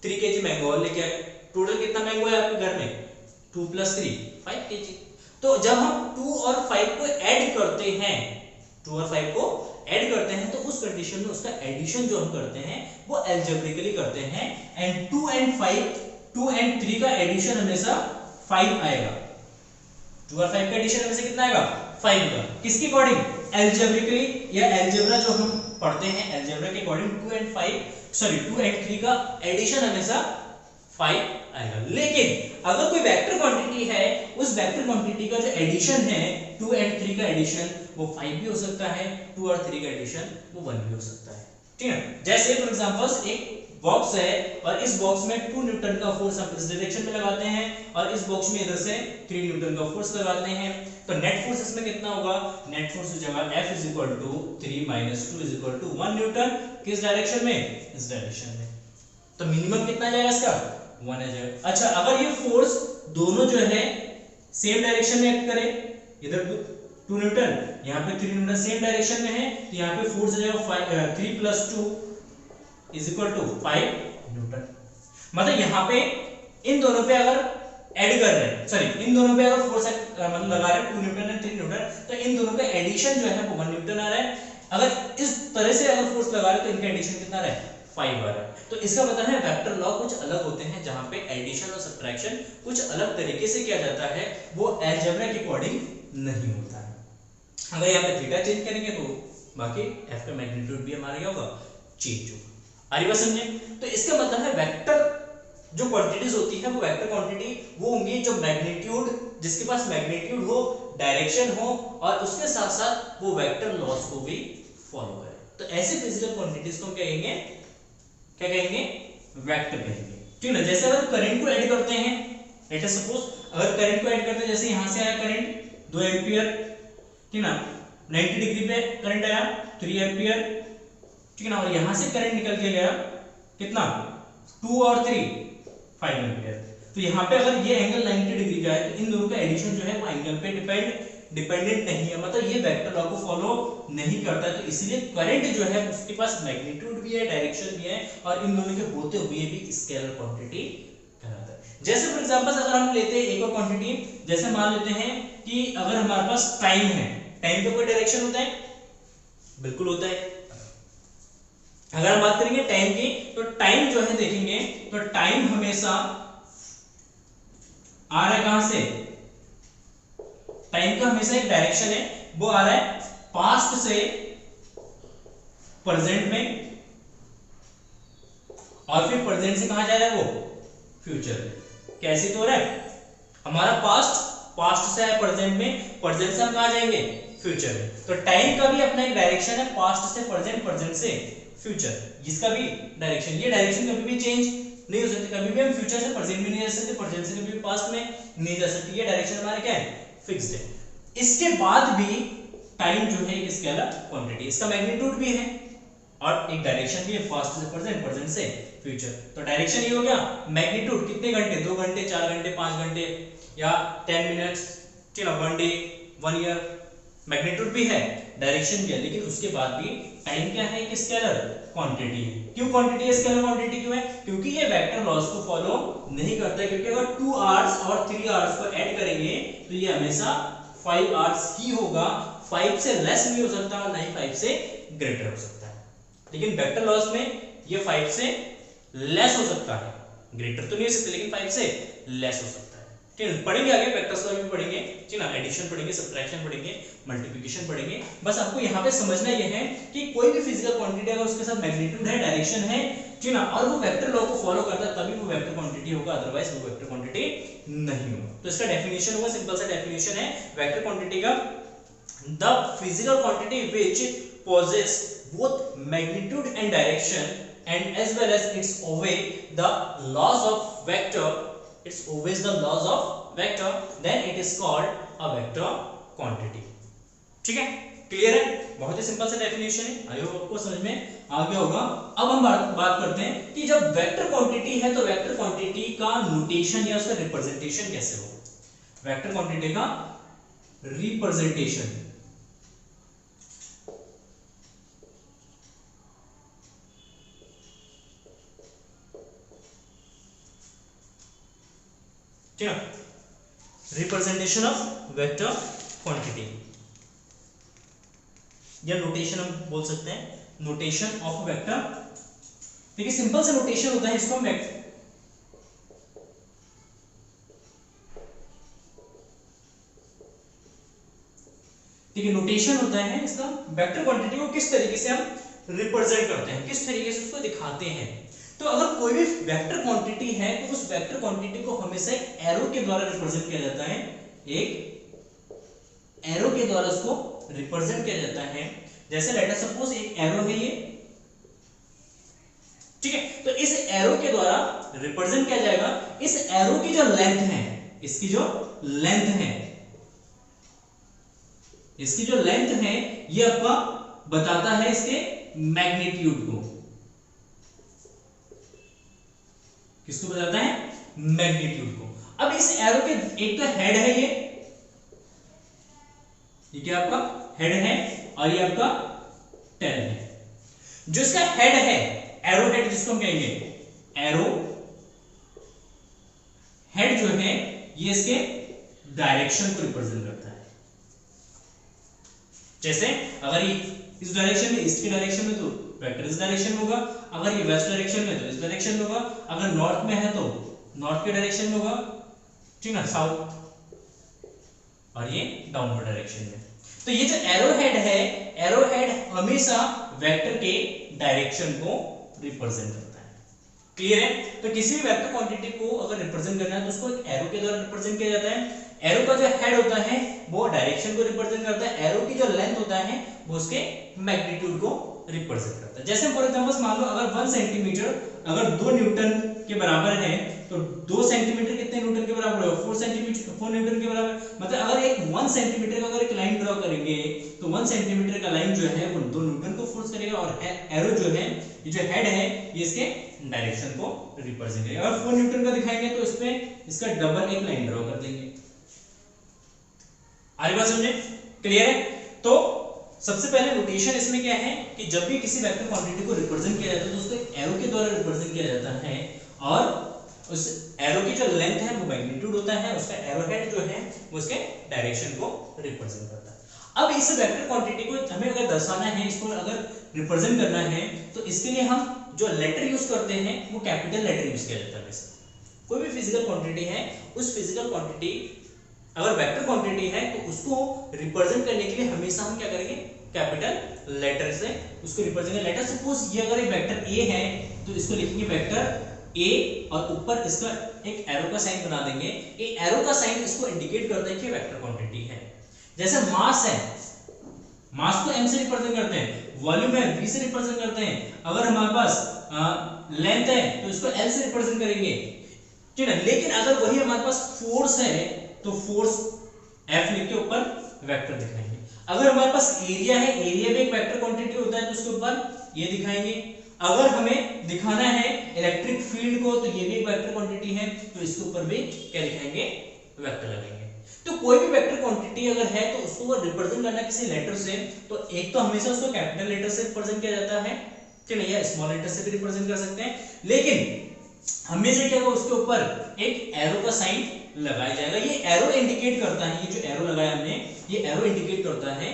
3 केजी मैंगो और लेके आए। टोटल कितना मैंगो है आपके घर में? 2 + 3 5 केजी। तो जब हम 2 और 5 को ऐड करते हैं, 2 और 5 को ऐड करते हैं, तो उस कंडीशन में उसका एडिशन जो हम करते हैं वो अलजेब्रिकली करते हैं, एंड 2 and 3 का एडिशन हमेशा 5 आएगा। 2 और 5 का एडिशन हमेशा कितना आएगा? 5 का। किसके अकॉर्डिंग? अलजेब्रिकली, या अलजेब्रा जो हम पढ़ते हैं, अलजेब्रा के अकॉर्डिंग 2 and 3 का एडिशन हमेशा 5 आएगा। लेकिन अगर कोई वेक्टर क्वांटिटी है, उस वेक्टर क्वांटिटी का जो एडिशन है 2 and 3 का एडिशन वो 5 भी हो सकता है, 2 और 3 का एडिशन वो 1 भी हो सकता है, ठीक है। जैसे फॉर एग्जांपल एक बॉक्स है और इस बॉक्स में 2 न्यूटन का फोर्स हम इस डायरेक्शन में लगाते हैं और इस बॉक्स में इधर से 3 न्यूटन का फोर्स लगाते हैं, तो नेट फोर्स इसमें कितना होगा? नेट फोर्स हो जाएगा F = 3 - 2 = 1 न्यूटन। किस डायरेक्शन में? इस डायरेक्शन में। तो मिनिमम कितना जाएगा इसका? 1 आ जाएगा। अच्छा, अगर ये फोर्स दोनों जो है सेम डायरेक्शन में एक्ट करे, इधर 2 न्यूटन, यहाँ पे 3 न्यूटन सेम डायरेक्शन में है, तो यहाँ पे फोर्स आ जाएगा 3 + 2 = 5 न्यूटन। मतलब यहाँ पे इन दोनों पे अगर ऐड कर रहे हैं, सॉरी, इन दोनों पे अगर फोर्स मतलब लगा रहे हैं 2 न्यूटन और 3 न्यूटन, तो इन दोनों का एडिशन जो है वो 1 न्यूटन आ रहा है। अगर इस तरह से अगर फोर्स लगा रहे हैं तो इनका एडिशन कितना आ रहा है? 5 आ रहा है। तो इसका मतलब है वेक्टर लॉ कुछ अलग होते हैं, जहां पे एडिशन और सब्ट्रैक्शन कुछ अलग तरीके से किया जाता है, वो अलजेब्रा के अकॉर्डिंग नहीं होता है। अगर यहाँ पे थीटा चेंज करेंगे तो बाकी F का मैग्नीट्यूड भी हमारा क्या होगा? चेंज होगा। आरी बात समझे? तो इसका मतलब है वेक्टर जो क्वांटिटीज होती है वो वेक्टर क्वांटिटी वो होंगी जो मैग्नीट्यूड, जिसके पास मैग्नीट्यूड हो, डायरेक्शन हो और उसके साथ साथ वो वेक्टर लॉस को भी फॉलो करे। तो ऐसे फिजिकल क्वांटिटीज को हम कहेंगे, क्या कहेंगे? वेक्टर कहेंगे, ठीक है ना। जैसे अगर करंट को ऐड करते हैं, लेट अस सपोज अगर करंट को ऐड करते हैं, जैसे यहां से आया करंट 2 एम्पियर, ठीक ना, 90 डिग्री पे करंट आया 3 एम्पियर, ठीक है ना, और यहां से करंट निकल के गया कितना? 2 और 3 5 एम्पियर। तो यहाँ पे अगर ये एंगल 90 डिग्री का है, तो इन दोनों का एडिशन जो है वो एंगल पे डिपेंडेंट नहीं है, मतलब ये वेक्टर लॉ को फॉलो नहीं करता है। तो इसलिए करंट जो है उसके पास मैग्नीट्यूड भी है, डायरेक्शन भी है, और इन दोनों के होते हुए भी स्केलर क्वांटिटी कहलाता है। जैसे फॉर एग्जांपल अगर हम लेते हैं एक और क्वांटिटी, जैसे मान लेते हैं कि अगर हमारे पास टाइम है, टाइम पे कोई डायरेक्शन होता है? बिल्कुल होता है। अगर हम बात करेंगे टाइम की, तो टाइम जो है देखेंगे तो टाइम हमेशा आ रहा है कहां से? टाइम का हमेशा एक डायरेक्शन है, वो आ रहा है पास्ट से प्रेजेंट में, और फिर प्रेजेंट से कहां जा रहा है वो? फ्यूचर में। कैसे तो हो रहा है? हमारा पास्ट से है प्रेजेंट में, प्रेजेंट से हम कहां जाएंगे? फ्यूचर में। तो टाइम का भी अपना एक डायरेक्शन है, पास्ट से प्रेजेंट, प्रेजेंट से फ्यूचर, जिसका भी डायरेक्शन, ये डायरेक्शन कभी भी चेंज नहीं हो सकती। कभी भी हम फ्यूचर से प्रेजेंट में नहीं जा सकते, प्रेजेंट से कभी भी पास्ट में नहीं जा सकते। ये डायरेक्शन हमारा क्या है? फिक्स्ड है। इसके बाद भी टाइम जो है एक स्केलर क्वांटिटी, इसका मैग्नीट्यूड भी है और एक डायरेक्शन भी है, पास्ट से प्रेजेंट, प्रेजेंट से फ्यूचर। तो डायरेक्शन ये हो गया, मैग्नीट्यूड कितने घंटे? 2 घंटे, 4 घंटे, 5 घंटे या 10 मिनट्स, ठीक है, 1 डे, 1 ईयर। मैग्नीट्यूड भी है, डायरेक्शन भी है, लेकिन उसके बाद भी टाइम क्या है? एक स्केलर क्वांटिटी है। क्यों क्वांटिटी है? स्केलर क्वांटिटी क्यों है? क्योंकि ये वेक्टर लॉस को फॉलो नहीं करता है, क्योंकि अगर 2 आवर्स और 3 आवर्स को ऐड करेंगे तो ये हमेशा 5 आवर्स ही होगा, 5 से लेस नहीं हो सकता और ना ही 5 से ग्रेटर हो सकता है। लेकिन वेक्टर लॉस में ये 5 से लेस हो सकता है, ग्रेटर तो नहीं हो सकता, लेकिन 5 से लेस हो सकता है। ठीक है, पढ़ेंगे आगे वेक्टर्स का भी पढ़ेंगे, ठीक है ना, एडिशन पढ़ेंगे, सब्ट्रैक्शन पढ़ेंगे, मल्टीप्लिकेशन पढ़ेंगे। बस आपको यहाँ पे समझना ये है कि कोई भी फिजिकल क्वांटिटी अगर उसके साथ मैग्नीट्यूड है, डायरेक्शन है, ठीक है ना, और वो वेक्टर लॉ को फॉलो करता है तभी वो वेक्टर क्वांटिटी होगा, अदरवाइज वो वेक्टर क्वांटिटी नहीं होगा। तो इसका डेफिनेशन होगा, सिंपल सा डेफिनेशन है वेक्टर क्वांटिटी का, the physical quantity which possess both magnitude and direction and as well as its obey the laws of vector, it's obeys the laws of vector, then it is called a vector quantity। ठीक है, clear है, बहुत ही simple सा definition है, I hope आपको समझ में आ गया होगा। अब हम बात करते हैं कि जब वेक्टर क्वांटिटी है तो वेक्टर क्वांटिटी का नोटेशन या उसका रिप्रेजेंटेशन कैसे हो। वेक्टर क्वांटिटी का रिप्रेजेंटेशन, ठीक है, रिप्रेजेंटेशन ऑफ वेक्टर क्वांटिटी या नोटेशन हम बोल सकते हैं, नोटेशन ऑफ वेक्टर। देखिए सिंपल सा नोटेशन होता है, इसको हम ठीक है, नोटेशन होता है इसका वेक्टर क्वांटिटी को किस तरीके से हम रिप्रेजेंट करते हैं, किस तरीके से उसको दिखाते हैं। तो अगर कोई भी वेक्टर क्वांटिटी है तो उस वेक्टर क्वांटिटी को हमेशा एक एरो के द्वारा रिप्रेजेंट किया जाता है, एक एरो के द्वारा उसको रिप्रेजेंट किया जाता है। जैसे लेट अस सपोज एक एरो है ये, ठीक है, तो इस एरो के द्वारा रिप्रेजेंट किया जाएगा। इस एरो की जो लेंथ है, इसकी जो लेंथ है, इसकी जो लेंथ है ये आपका बताता है इसके मैग्नीट्यूड को, किसको बताता है, मैग्नीट्यूड को। अब इस एरो के एक तो हेड है ये क्या आपका हेड है, और ये आपका टेल है। जो इसका हेड है, एरो हेड जिसको हम कहेंगे, एरो हेड जो है ये इसके डायरेक्शन को रिप्रेजेंट करता है। जैसे अगर ये इस डायरेक्शन में, इसकी डायरेक्शन में तो वेक्टर इस डायरेक्शन में होगा, अगर ये वेस्ट डायरेक्शन में तो इस डायरेक्शन में होगा, अगर नॉर्थ में है तो नॉर्थ के डायरेक्शन में होगा, ठीक है, साउथ, और ये डाउनवर्ड डायरेक्शन में। तो ये जो एरो हेड है, एरो हेड हमेशा वेक्टर के डायरेक्शन को रिप्रेजेंट करता है। क्लियर है, तो किसी भी वेक्टर क्वांटिटी को अगर रिप्रेजेंट करना है तो उसको एक एरो के द्वारा रिप्रेजेंट किया जाता है। एरो का जो हेड होता है वो डायरेक्शन को रिप्रेजेंट करता है, एरो की जो लेंथ होता है वो उसके मैग्नीट्यूड को रिप्रेजेंट करता है। जैसे फॉर एग्जांपल मान लो अगर 1 सेंटीमीटर अगर 2 न्यूटन के बराबर है तो 2 सेंटीमीटर कितने न्यूटन के बराबर होगा, 4 न्यूटन के बराबर। मतलब अगर एक 1 सेंटीमीटर का अगर एक लाइन ड्रॉ करेंगे तो 1 सेंटीमीटर का लाइन जो है वो 2 न्यूटन को फोर्स करेगा, और एरो जो है, ये जो हेड है ये इसके डायरेक्शन को रिप्रेजेंट करेगा। अगर 4 न्यूटन का दिखाएंगे तो इस पे इसका डबल एक लाइन ड्रॉ कर देंगे। आगे बात समझे, क्लियर है। तो सबसे पहले नोटेशन इसमें क्या है कि जब भी किसी वेक्टर क्वांटिटी को रिप्रेजेंट किया जाता है तो उसको एक एरो के द्वारा रिप्रेजेंट किया जाता है, और उस एरो की जो लेंथ है वो मैग्नीट्यूड होता है, उसका एरो हेड जो है वो उसके डायरेक्शन को रिप्रेजेंट करता है। अब इस वेक्टर क्वांटिटी को हमें अगर दर्शाना है, इसको अगर रिप्रेजेंट करना है तो इसके लिए हम जो लेटर यूज करते हैं वो कैपिटल लेटर यूज किया जाता है। कोई भी फिजिकल क्वांटिटी है, उस फिजिकल क्वांटिटी अगर वेक्टर क्वांटिटी है तो उसको रिप्रेजेंट करने के लिए हमेशा हम क्या करेंगे, कैपिटल लेटर से उसको रिप्रेजेंट करेंगे। लेटर सपोज ये अगर एक वेक्टर ए है तो इसको लिखेंगे वेक्टर ए, और ऊपर इसका एक एरो का साइन बना देंगे। ये एरो का साइन इसको इंडिकेट करता है कि वेक्टर क्वांटिटी है। जैसे मास है, मास को m से रिप्रेजेंट करते हैं, वॉल्यूम है v से रिप्रेजेंट करते हैं, अगर हमारे पास लेंथ है तो इसको l से रिप्रेजेंट करेंगे, ठीक है। लेकिन अगर वही हमारे पास फोर्स है तो फोर्स F लिख के ऊपर वेक्टर दिखाएंगे। अगर हमारे पास एरिया है, एरिया भी एक वेक्टर क्वांटिटी होता है तो उसके ऊपर ये दिखाएंगे। अगर हमें दिखाना है इलेक्ट्रिक फील्ड को तो ये भी एक वेक्टर क्वांटिटी है तो इसके ऊपर भी क्या दिखाएंगे, वेक्टर लगाएंगे। तो कोई भी वेक्टर क्वांटिटी अगर है तो उसको वो रिप्रेजेंट करना किसी लेटर से, तो एक तो हमेशा उसको कैपिटल लेटर से रिप्रेजेंट किया जाता है, ठीक है, या स्मॉल लेटर से भी रिप्रेजेंट कर सकते हैं, लेकिन हमेशा क्या होगा उसके ऊपर एक एरो का साइन लगाया जाएगा। ये एरो इंडिकेट करता है, ये जो एरो लगाया हमने ये एरो इंडिकेट करता है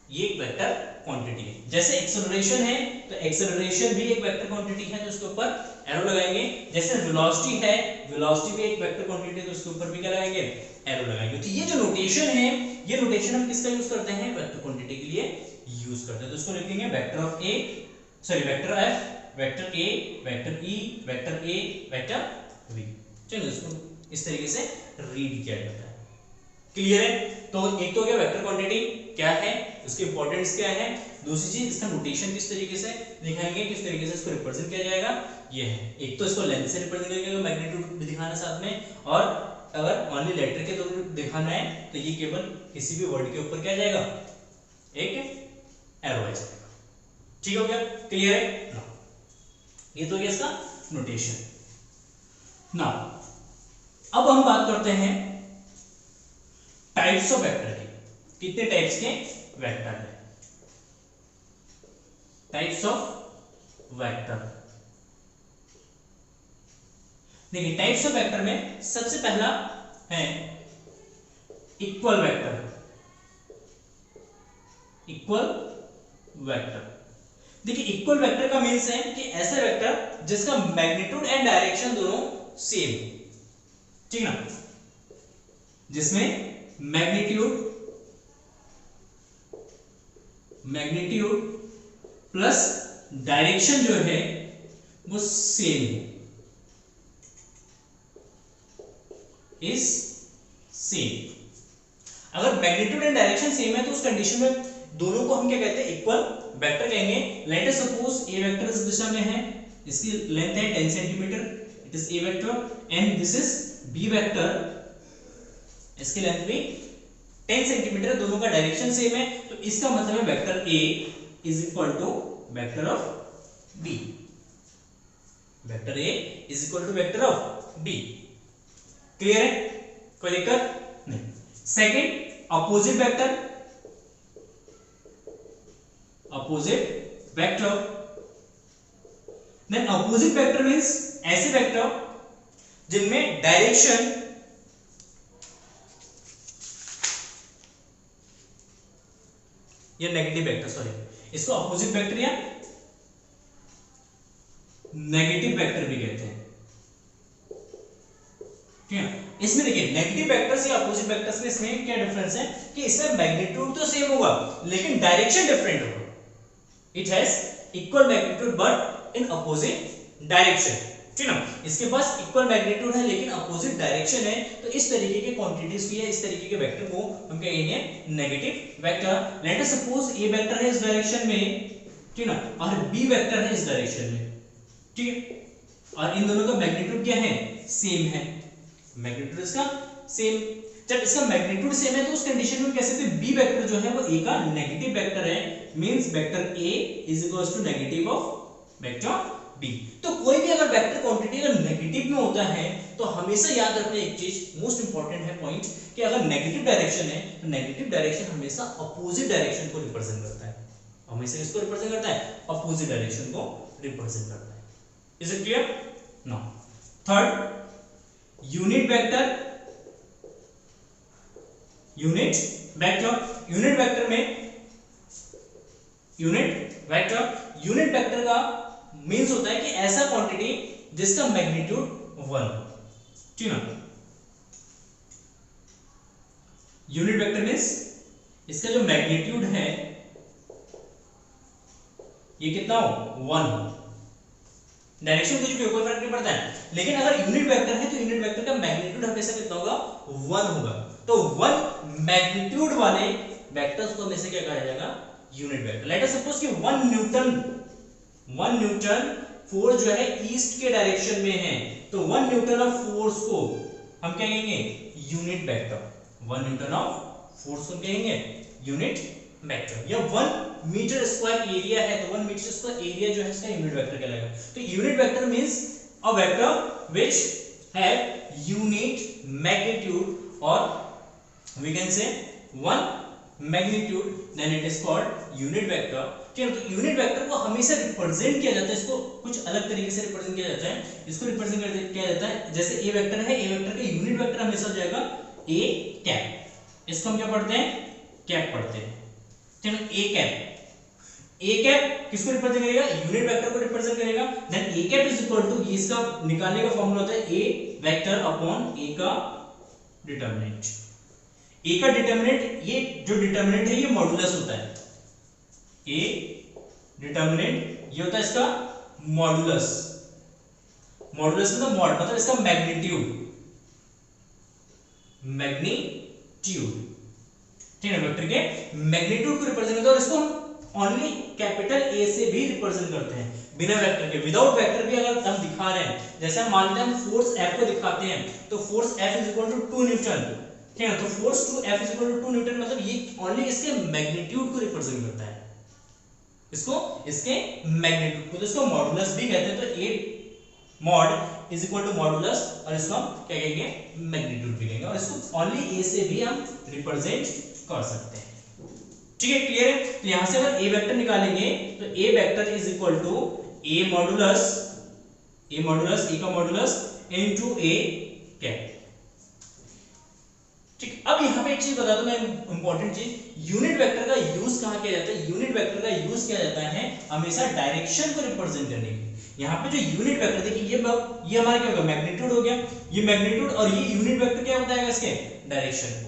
ये एक वेक्टर क्वांटिटी है। जैसे एक्सेलरेशन है तो एक्सेलरेशन भी एक वेक्टर क्वांटिटी है तो उसके ऊपर एरो लगाएंगे। जैसे वेलोसिटी है, वेलोसिटी भी एक वेक्टर क्वांटिटी है तो उसके ऊपर भी क्या लगाएंगे, एरो लगाएंगे। तो ये जो नोटेशन है, ये नोटेशन हम किसका यूज करते हैं, वेक्टर क्वांटिटी के लिए यूज करते हैं। तो इसको लिखेंगे vector of A, sorry vector F, vector A, vector E, vector A, vector V. चलिए इसको इस तरीके से रीड किया जाता है। क्लियर है? तो एक तो क्या वेक्टर क्वांटिटी क्या है, उसकी इंपॉर्टेंस क्या है, दूसरी चीज इसका नोटेशन किस तरीके से दिखाएंगे, किस तरीके से इसको रिप्रेजेंट किया जाएगा, ये है। एक तो इसको लेंथ से रिप्रेजेंट करेंगे, मैग्नीट्यूड भी दिखाना साथ में, और अगर ओनली लेटर के थ्रू दिखाना है तो ये केवल किसी भी वर्ड के ऊपर क्या जाएगा, एक एरो आ जाएगा। ठीक हो गया? क्लियर है ना? ये तो गया इसका नोटेशन। ना अब हम बात करते हैं टाइप्स ऑफ वेक्टर की। कितने टाइप्स के वेक्टर है, टाइप्स ऑफ वेक्टर। देखिए टाइप्स ऑफ वेक्टर में सबसे पहला है इक्वल वेक्टर। इक्वल वेक्टर, देखिए इक्वल वेक्टर का मीन्स है कि ऐसा वेक्टर जिसका मैग्नीट्यूड एंड डायरेक्शन दोनों सेम, ठीक ना, जिसमें मैग्नीट्यूड प्लस डायरेक्शन जो है वो सेम है, इज सेम। अगर मैग्नीट्यूड एंड डायरेक्शन सेम है तो उस कंडीशन में दोनों को हम क्या कहते हैं, इक्वल वेक्टर कहेंगे। लेट अस सपोज ए वेक्टर इस दिशा में है, इसकी लेंथ है 10 centimetre, it is A vector, and this is B vector, इसकी लेंथ भी 10 सेंटीमीटर, दोनों का डायरेक्शन सेम है, तो इसका मतलब है vector A is equal to vector of B. Vector A is equal to vector of B. Clear है? कोई दिक्कत नहीं। Second opposite vector, opposite vector, then opposite vector means ऐसे वेक्टर जिनमें डायरेक्शन या नेगेटिव वेक्टर, सॉरी इसको opposite vector या negative vector भी कहते हैं, ठीक है। इसमें देखिए नेगेटिव वेक्टर्स या अपोजिट वेक्टर्स में इसमें क्या डिफरेंस है कि इसमें मैग्नीट्यूड तो सेम होगा लेकिन डायरेक्शन डिफरेंट होगा। It has equal magnitude but in opposite direction, ठीक ना। इसके पास इक्वल मैग्नीट्यूड है लेकिन अपोजिट डायरेक्शन है, तो इस तरीके के क्वांटिटीज को या इस तरीके के वेक्टर को हम कहेंगे negative vector. Let us suppose ए वेक्टर है इस डायरेक्शन में, ठीक ना, और बी वेक्टर है इस डायरेक्शन में, ठीक है, और इन दोनों का मैग्नीट्यूड क्या है, सेम है, मैग्नीट्यूड इसका सेम। जब इसका मैग्नीट्यूड सेम है तो उस कंडीशन में कैसे थे, बी वेक्टर जो है वो ए का नेगेटिव वेक्टर है, means vector A is equals to negative of vector B. तो कोई भी अगर वेक्टर क्वांटिटी अगर नेगेटिव में होता है तो हमेशा याद रखना एक चीज, मोस्ट इंपॉर्टेंट है पॉइंट, कि अगर नेगेटिव डायरेक्शन है तो नेगेटिव डायरेक्शन हमेशा अपोजिट डायरेक्शन को रिप्रेजेंट करता है, हमेशा किसको रिप्रेजेंट करता है, अपोजिट डायरेक्शन को रिप्रेजेंट करता है। Is it clear? No. Third unit vector, unit vector, unit vector में यूनिट वेक्टर का मींस होता है कि ऐसा क्वांटिटी जिसका मैग्नीट्यूड 1, ठीक ना। यूनिट वेक्टर मींस इसका जो मैग्नीट्यूड है ये कितना हो, 1 हो, डायरेक्शन कुछ भी कोई फर्क नहीं पड़ता है, लेकिन अगर यूनिट वेक्टर है तो यूनिट वेक्टर का मैग्नीट्यूड हमेशा कितना होगा, 1 होगा। तो 1 मैग्नीट्यूड वाले वेक्टर्स को हमेशा क्या कहा जाएगा, unit vector. Let us suppose कि 1 न्यूटन फोर्स जो है ईस्ट के डायरेक्शन में है, तो 1 न्यूटन ऑफ फोर्स को हम क्या कहेंगे, unit vector. 1 Newton of force को कहेंगे यूनिट वेक्टर। या 1 मीटर स्क्वायर एरिया है तो 1 मीटर स्क्वायर एरिया जो है इसका यूनिट वेक्टर कहलाएगा। तो unit vector means a vector which have unit magnitude और we can say 1 magnitude, then it is called unit vector. ठीक है, तो यूनिट वेक्टर को हमेशा रिप्रेजेंट किया जाता है, इसको कुछ अलग तरीके से रिप्रेजेंट किया जाता है। इसको रिप्रेजेंट किया जाता है जैसे ए वेक्टर है, ए वेक्टर का यूनिट वेक्टर हमेशा हो जाएगा ए कैप। इसको हम क्या पढ़ते हैं, कैप पढ़ते हैं, ठीक है, ए कैप। ए कैप किसको रिप्रेजेंट करेगा, यूनिट वेक्टर को रिप्रेजेंट करेगा। Then A cap is equal to, इसका निकालने का फॉर्मूला होता है ए वेक्टर अपॉन ए का डिटरमिनेंट। ए का डिटरमिनेंट, ये जो डिटरमिनेंट है ये मॉडुलस होता है, ए डिटरमिनेंट ये होता है इसका मॉडुलस। मॉडुलस मतलब मॉड मतलब इसका मैग्नीट्यूड, मैग्नीट्यूड, ठीक है, वेक्टर के मैग्नीट्यूड को रिप्रेजेंट करता है। और इसको ओनली कैपिटल ए से भी रिप्रेजेंट करते हैं, बिना वेक्टर के। विदाउट वेक्टर भी अगर हम दिखा रहे हैं, जैसे हम मानते हैं हम फोर्स F को दिखाते हैं, तो force F is equal to 2 newton, ठीक है। तो force two F is equal to 2 newton मतलब ये ओनली इसके मैग्नीट्यूड को रिप्रेजेंट करता है, इसको इसके मैग्नीट्यूड को, तो इसको मॉडुलस भी कहते हैं। तो A mod is equal to modulus, और इसको हम क्या कहेंगे, मैग्नीट्यूड भी कहेंगे। और इसको ओनली ए से भी हम रिप्रेजेंट कर सकते हैं, ठीक है, क्लियर है। तो यहां से अगर ए वेक्टर निकालेंगे तो A vector is equal to A modulus, A modulus, A का मॉडुलस इनटू ए कैप, ठीक। अब यहां पे एक चीज बता दूं मैं, इंपॉर्टेंट चीज, यूनिट वेक्टर का यूज कहां किया जाता है, यूनिट वेक्टर का यूज किया जाता है हमेशा डायरेक्शन को रिप्रेजेंट करने के लिए। यहां पे जो यूनिट वेक्टर देखिए, ये हमारा क्या होगा, मैग्नीट्यूड हो गया, ये मैग्नीट्यूड, और ये यूनिट वेक्टर क्या बताएगा इसके, डायरेक्शन,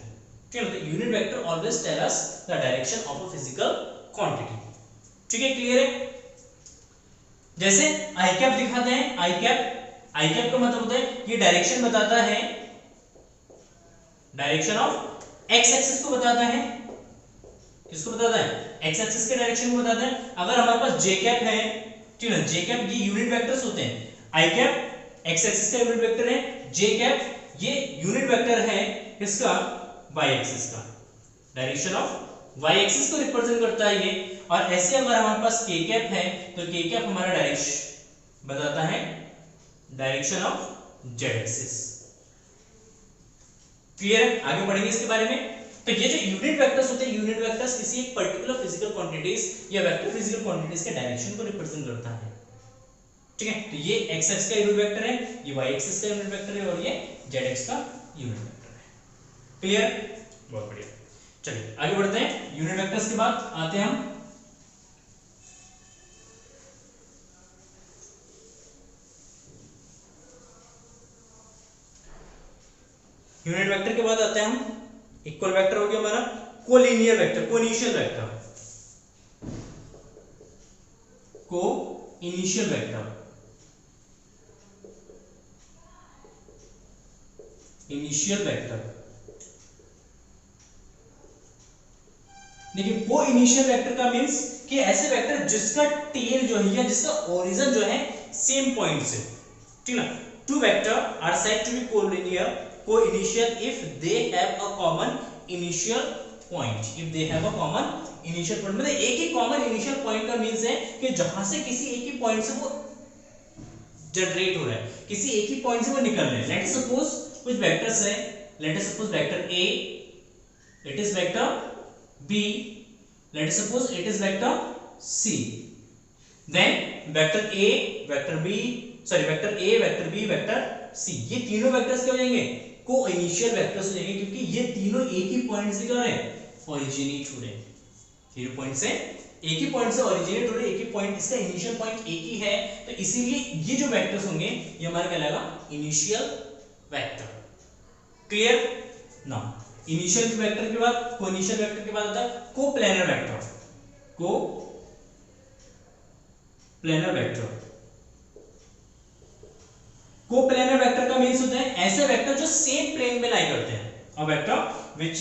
ठीक है। Unit vector always tell us the direction of a physical quantity, ठीक है, क्लियर है। जैसे आई कैप दिखाते हैं, आई कैप का मतलब होता है ये डायरेक्शन बताता है, डायरेक्शन ऑफ एक्स एक्सिस को बताता है, किसको बताता है, एक्स एक्सिस के डायरेक्शन को बताता है। अगर हमारे पास जे कैप है, ठीक है, जे कैप ये यूनिट वेक्टर्स होते हैं, आई कैप एक्स एक्सिस का यूनिट वेक्टर है, जे कैप ये यूनिट वेक्टर है किसका, वाई एक्सिस का, डायरेक्शन ऑफ वाई एक्सिस को रिप्रेजेंट करता है ये। और ऐसे अगर हमारे पास के कैप है तो के कैप हमारा डायरेक्शन बताता है direction of Z axis, clear है। आगे बढ़ेंगे इसके बारे में। तो ये जो यूनिट वेक्टर्स होते हैं, यूनिट वेक्टर्स किसी एक पर्टिकुलर फिजिकल क्वांटिटीज या वेक्टर फिजिकल क्वांटिटीज के डायरेक्शन को रिप्रेजेंट करता है, ठीक है। तो ये एक्स एक्सिस का यूनिट वेक्टर है, ये वाई एक्सिस का यूनिट वेक्टर है, और ये जेड एक्स का यूनिट वेक्टर है, क्लियर, बहुत बढ़िया। चलिए आगे बढ़ते हैं, यूनिट वेक्टर्स के बाद आते हैं हम यूनिट वेक्टर के बाद आते हैं हम इक्वल वेक्टर हो गया हमारा, collinear vector, coinitial vector, coinitial vector, initial vector. देखिए कोइनिशियल वेक्टर का मींस कि ऐसे वेक्टर जिसका टेल जो है या जिसका ओरिजिन जो है सेम पॉइंट से, ठीक ना। Two vector are said to be collinear coinitial if they have a common initial point, if they have a common initial point, मतलब एक ही कॉमन इनिशियल पॉइंट का मींस है कि जहां से किसी एक ही पॉइंट से वो जनरेट हो रहा है, किसी एक ही पॉइंट से वो निकल रहे हैं। लेट अस सपोज कुछ वेक्टर्स है, late us suppose vector A, it is vector B, let us suppose it is vector C, then vector A, vector B, sorry vector A, vector B, vector C, ये तीनों vectors क्या हो जाएंगे, को initial vectors हो जाएंगे, क्योंकि ये तीनों एक ही पॉइंट से क्या हो रहे हैं, ओरिजिनेट हो रहे हैं, तीनों पॉइंट से एक ही पॉइंट से ओरिजिनेट हो रहे हैं, एक ही पॉइंट, इसका इनिशियल पॉइंट एक ही है, तो इसीलिए ये जो वेक्टर्स होंगे ये हमारा कहलाएगा इनिशियल वेक्टर, क्लियर ना। इनिशियल वेक्टर के बाद कोइनिशियल वेक्टर के बाद आता है coplanar vector, coplanar vector. Coplanar vector का मींस होता है ऐसे वेक्टर जो सेम प्लेन में लाई करते हैं, a vector which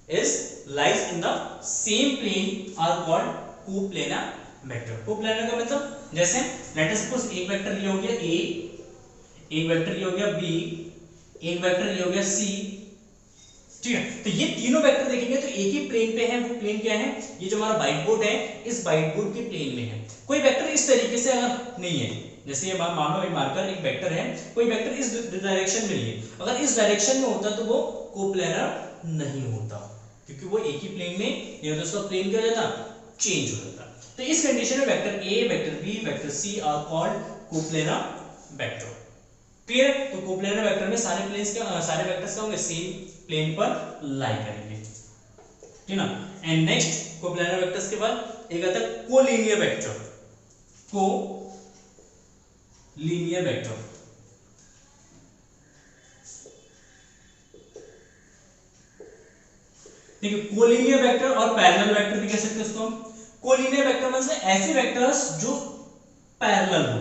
is lies in the same plane are called coplanar vector. Coplanar का मतलब जैसे लेट अस सपोज एक वेक्टर ये हो गया A, एक वेक्टर ये हो गया B, एक वेक्टर ये हो गया C, ठीक है। तो ये तीनों वेक्टर देखेंगे तो एक ही प्लेन पे है, वो प्लेन क्या है, ये जो हमारा व्हाइट बोर्ड है इस व्हाइट बोर्ड के प्लेन में है। कोई वेक्टर इस तरीके से अगर नहीं है, जैसे ये मानो एक मार्कर एक वेक्टर है, कोई वेक्टर इस डायरेक्शन में नहीं है, अगर इस डायरेक्शन में होता तो वो कोप्लेनर नहीं होता, क्योंकि वो एक ही प्लेन में नहीं होता, उसका प्लेन क्या हो जाता, चेंज हो जाता। तो इस कंडीशन में vector A, vector B, vector C are called coplanar vector, clear. तो कोप्लेनर वेक्टर में सारे प्लेन्स के सारे वेक्टर्स क्या होंगे, सेम प्लेन पर लाई करेंगे, ठीक ना। एंड नेक्स्ट कोप्लेनर वेक्टर्स के बाद एक आता है कोलिनियर वेक्टर, कोलिनियर वेक्टर। ठीक है, कोलिनियर वेक्टर और पैरेलल वेक्टर भी कह सकते हैं उसको हम। कोलिनियर वेक्टर मतलब ऐसे वेक्टर्स जो पैरेलल हो,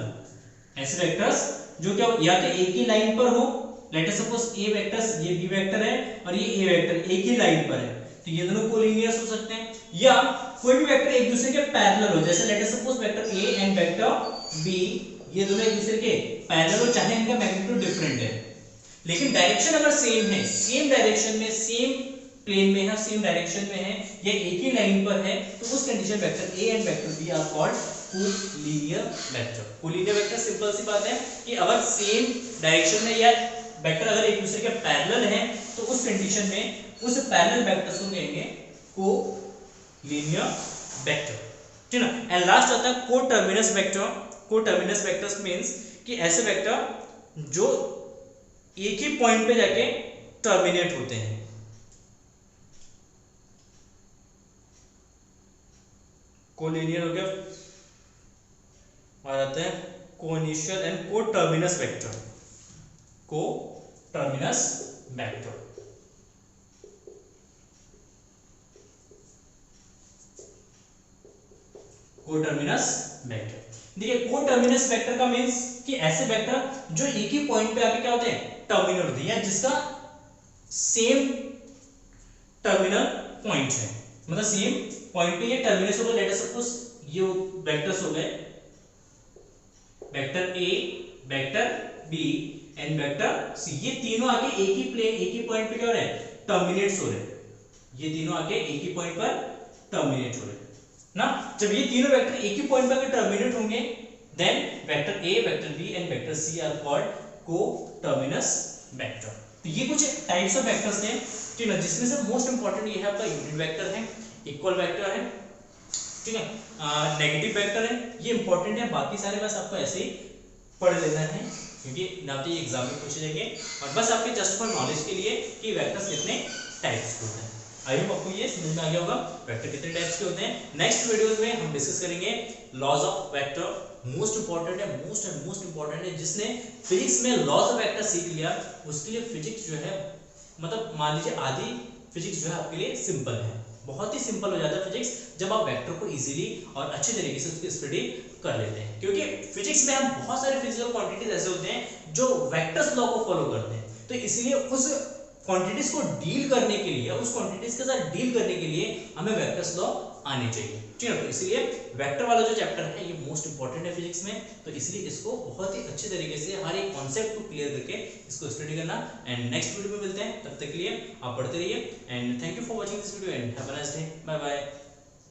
ऐसे वेक्टर्स जो क्या या तो एक ही लाइन पर हो, लेट अस सपोज ए वेक्टर्स, ये बी वेक्टर है और ये ए वेक्टर एक ही लाइन पर है, तो ये दोनों कोलिनियर्स हो सकते हैं। या कोई भी वेक्टर एक दूसरे के पैरेलल हो, जैसे let us suppose vector A and vector B, ये दोनों एक दूसरे के पैरेलल हो, चाहे इनका मैग्नीट्यूड डिफरेंट है, लेकिन डायरेक्शन अगर सेम है, सेम डायरेक्शन में, सेम प्लेन में है, सेम डायरेक्शन में है, या एक ही लाइन पर है, तो उस condition vector A and vector B are called collinear vector. Collinear vector simple सी बात है कि अगर सेम डायरेक्शन में या वेक्टर अगर एक दूसरे के पैरेलल हैं, तो उस कंडीशन में उस पैरेलल वेक्टर्स को कहेंगे कोलिनियर वेक्टर। ठीक है ना। एंड लास्ट आता है कोटर्मिनस वेक्टर। कोटर्मिनस वेक्टर्स मींस कि ऐसे वेक्टर जो एक ही पॉइंट पे जाके टर्मिनेट होते हैं। कोलिनियर हो गया, और आते हैं coinitial and coterminous vector. Coterminous vector coterminous vector. देखिए कोटर्मिनस वेक्टर का मींस कि ऐसे वेक्टर जो एक ही पॉइंट पे आके क्या होते हैं, टर्मिनेट होते हैं, या जिसका सेम टर्मिनल पॉइंट है, मतलब सेम पॉइंट पे ये टर्मिनेट हो गए। लेट अस सपोज ये वेक्टर्स हो गए vector A, vector B and vector C, ये तीनों आके एक ही प्लेन, एक ही पॉइंट पे क्या हो रहे हैं, टर्मिनेट्स हो रहे हैं। ये तीनों आके एक ही पॉइंट पर टर्मिनेट हो रहे हैं ना। जब ये तीनों वेक्टर एक ही पॉइंट पर टर्मिनेट होंगे, then vector A, vector B and vector C are called coterminous vector. तो ये कुछ टाइप्स ऑफ वेक्टर्स हैं, ठीक है, जिसमें से मोस्ट इंपॉर्टेंट ये है आपका यूनिट वेक्टर है, इक्वल वेक्टर है, ठीक है, नेगेटिव वेक्टर है, ये इंपॉर्टेंट है। बाकी सारे बस आपको ऐसे ही पढ़ लेना है, क्योंकि ना तो ये एग्जाम में पूछे जाएंगे, और बस आपके जस्ट फॉर नॉलेज के लिए कि वेक्टर्स कितने टाइप्स के होते हैं। आई होप आपको ये समझ में आ गया होगा वेक्टर कितने टाइप्स के होते हैं। नेक्स्ट वीडियोस में हम डिस्कस करेंगे laws of vector. Most important है, मोस्ट इंपॉर्टेंट है। जिसने फिजिक्स में लॉज ऑफ वेक्टर सीख लिया, उसके लिए फिजिक्स जो है, मतलब मान लीजिए आधी फिजिक्स जो है आपके लिए सिंपल है, बहुत ही सिंपल हो जाता है फिजिक्स जब आप वेक्टर को इजीली और अच्छे तरीके से उसकी स्टडी कर लेते हैं। क्योंकि फिजिक्स में हम बहुत सारे फिजिकल क्वांटिटीज ऐसे होते हैं जो वेक्टर्स लॉ को फॉलो करते हैं, तो इसलिए उस क्वांटिटीज को डील करने के लिए, उस क्वांटिटीज के साथ डील करने के लिए हमें वेक्टर्स लॉ आने चाहिए, ठीक है। तो इसलिए वेक्टर वाला जो चैप्टर है ये मोस्ट इंपॉर्टेंट है फिजिक्स में, तो इसलिए इसको बहुत ही अच्छे तरीके से हर एक कॉन्सेप्ट को क्लियर करके इसको स्टडी करना। एंड नेक्स्ट वीडियो में मिलते हैं, तब तक के लिए आप पढ़ते रहिए। And thank you for watching this video and have a nice day, bye bye.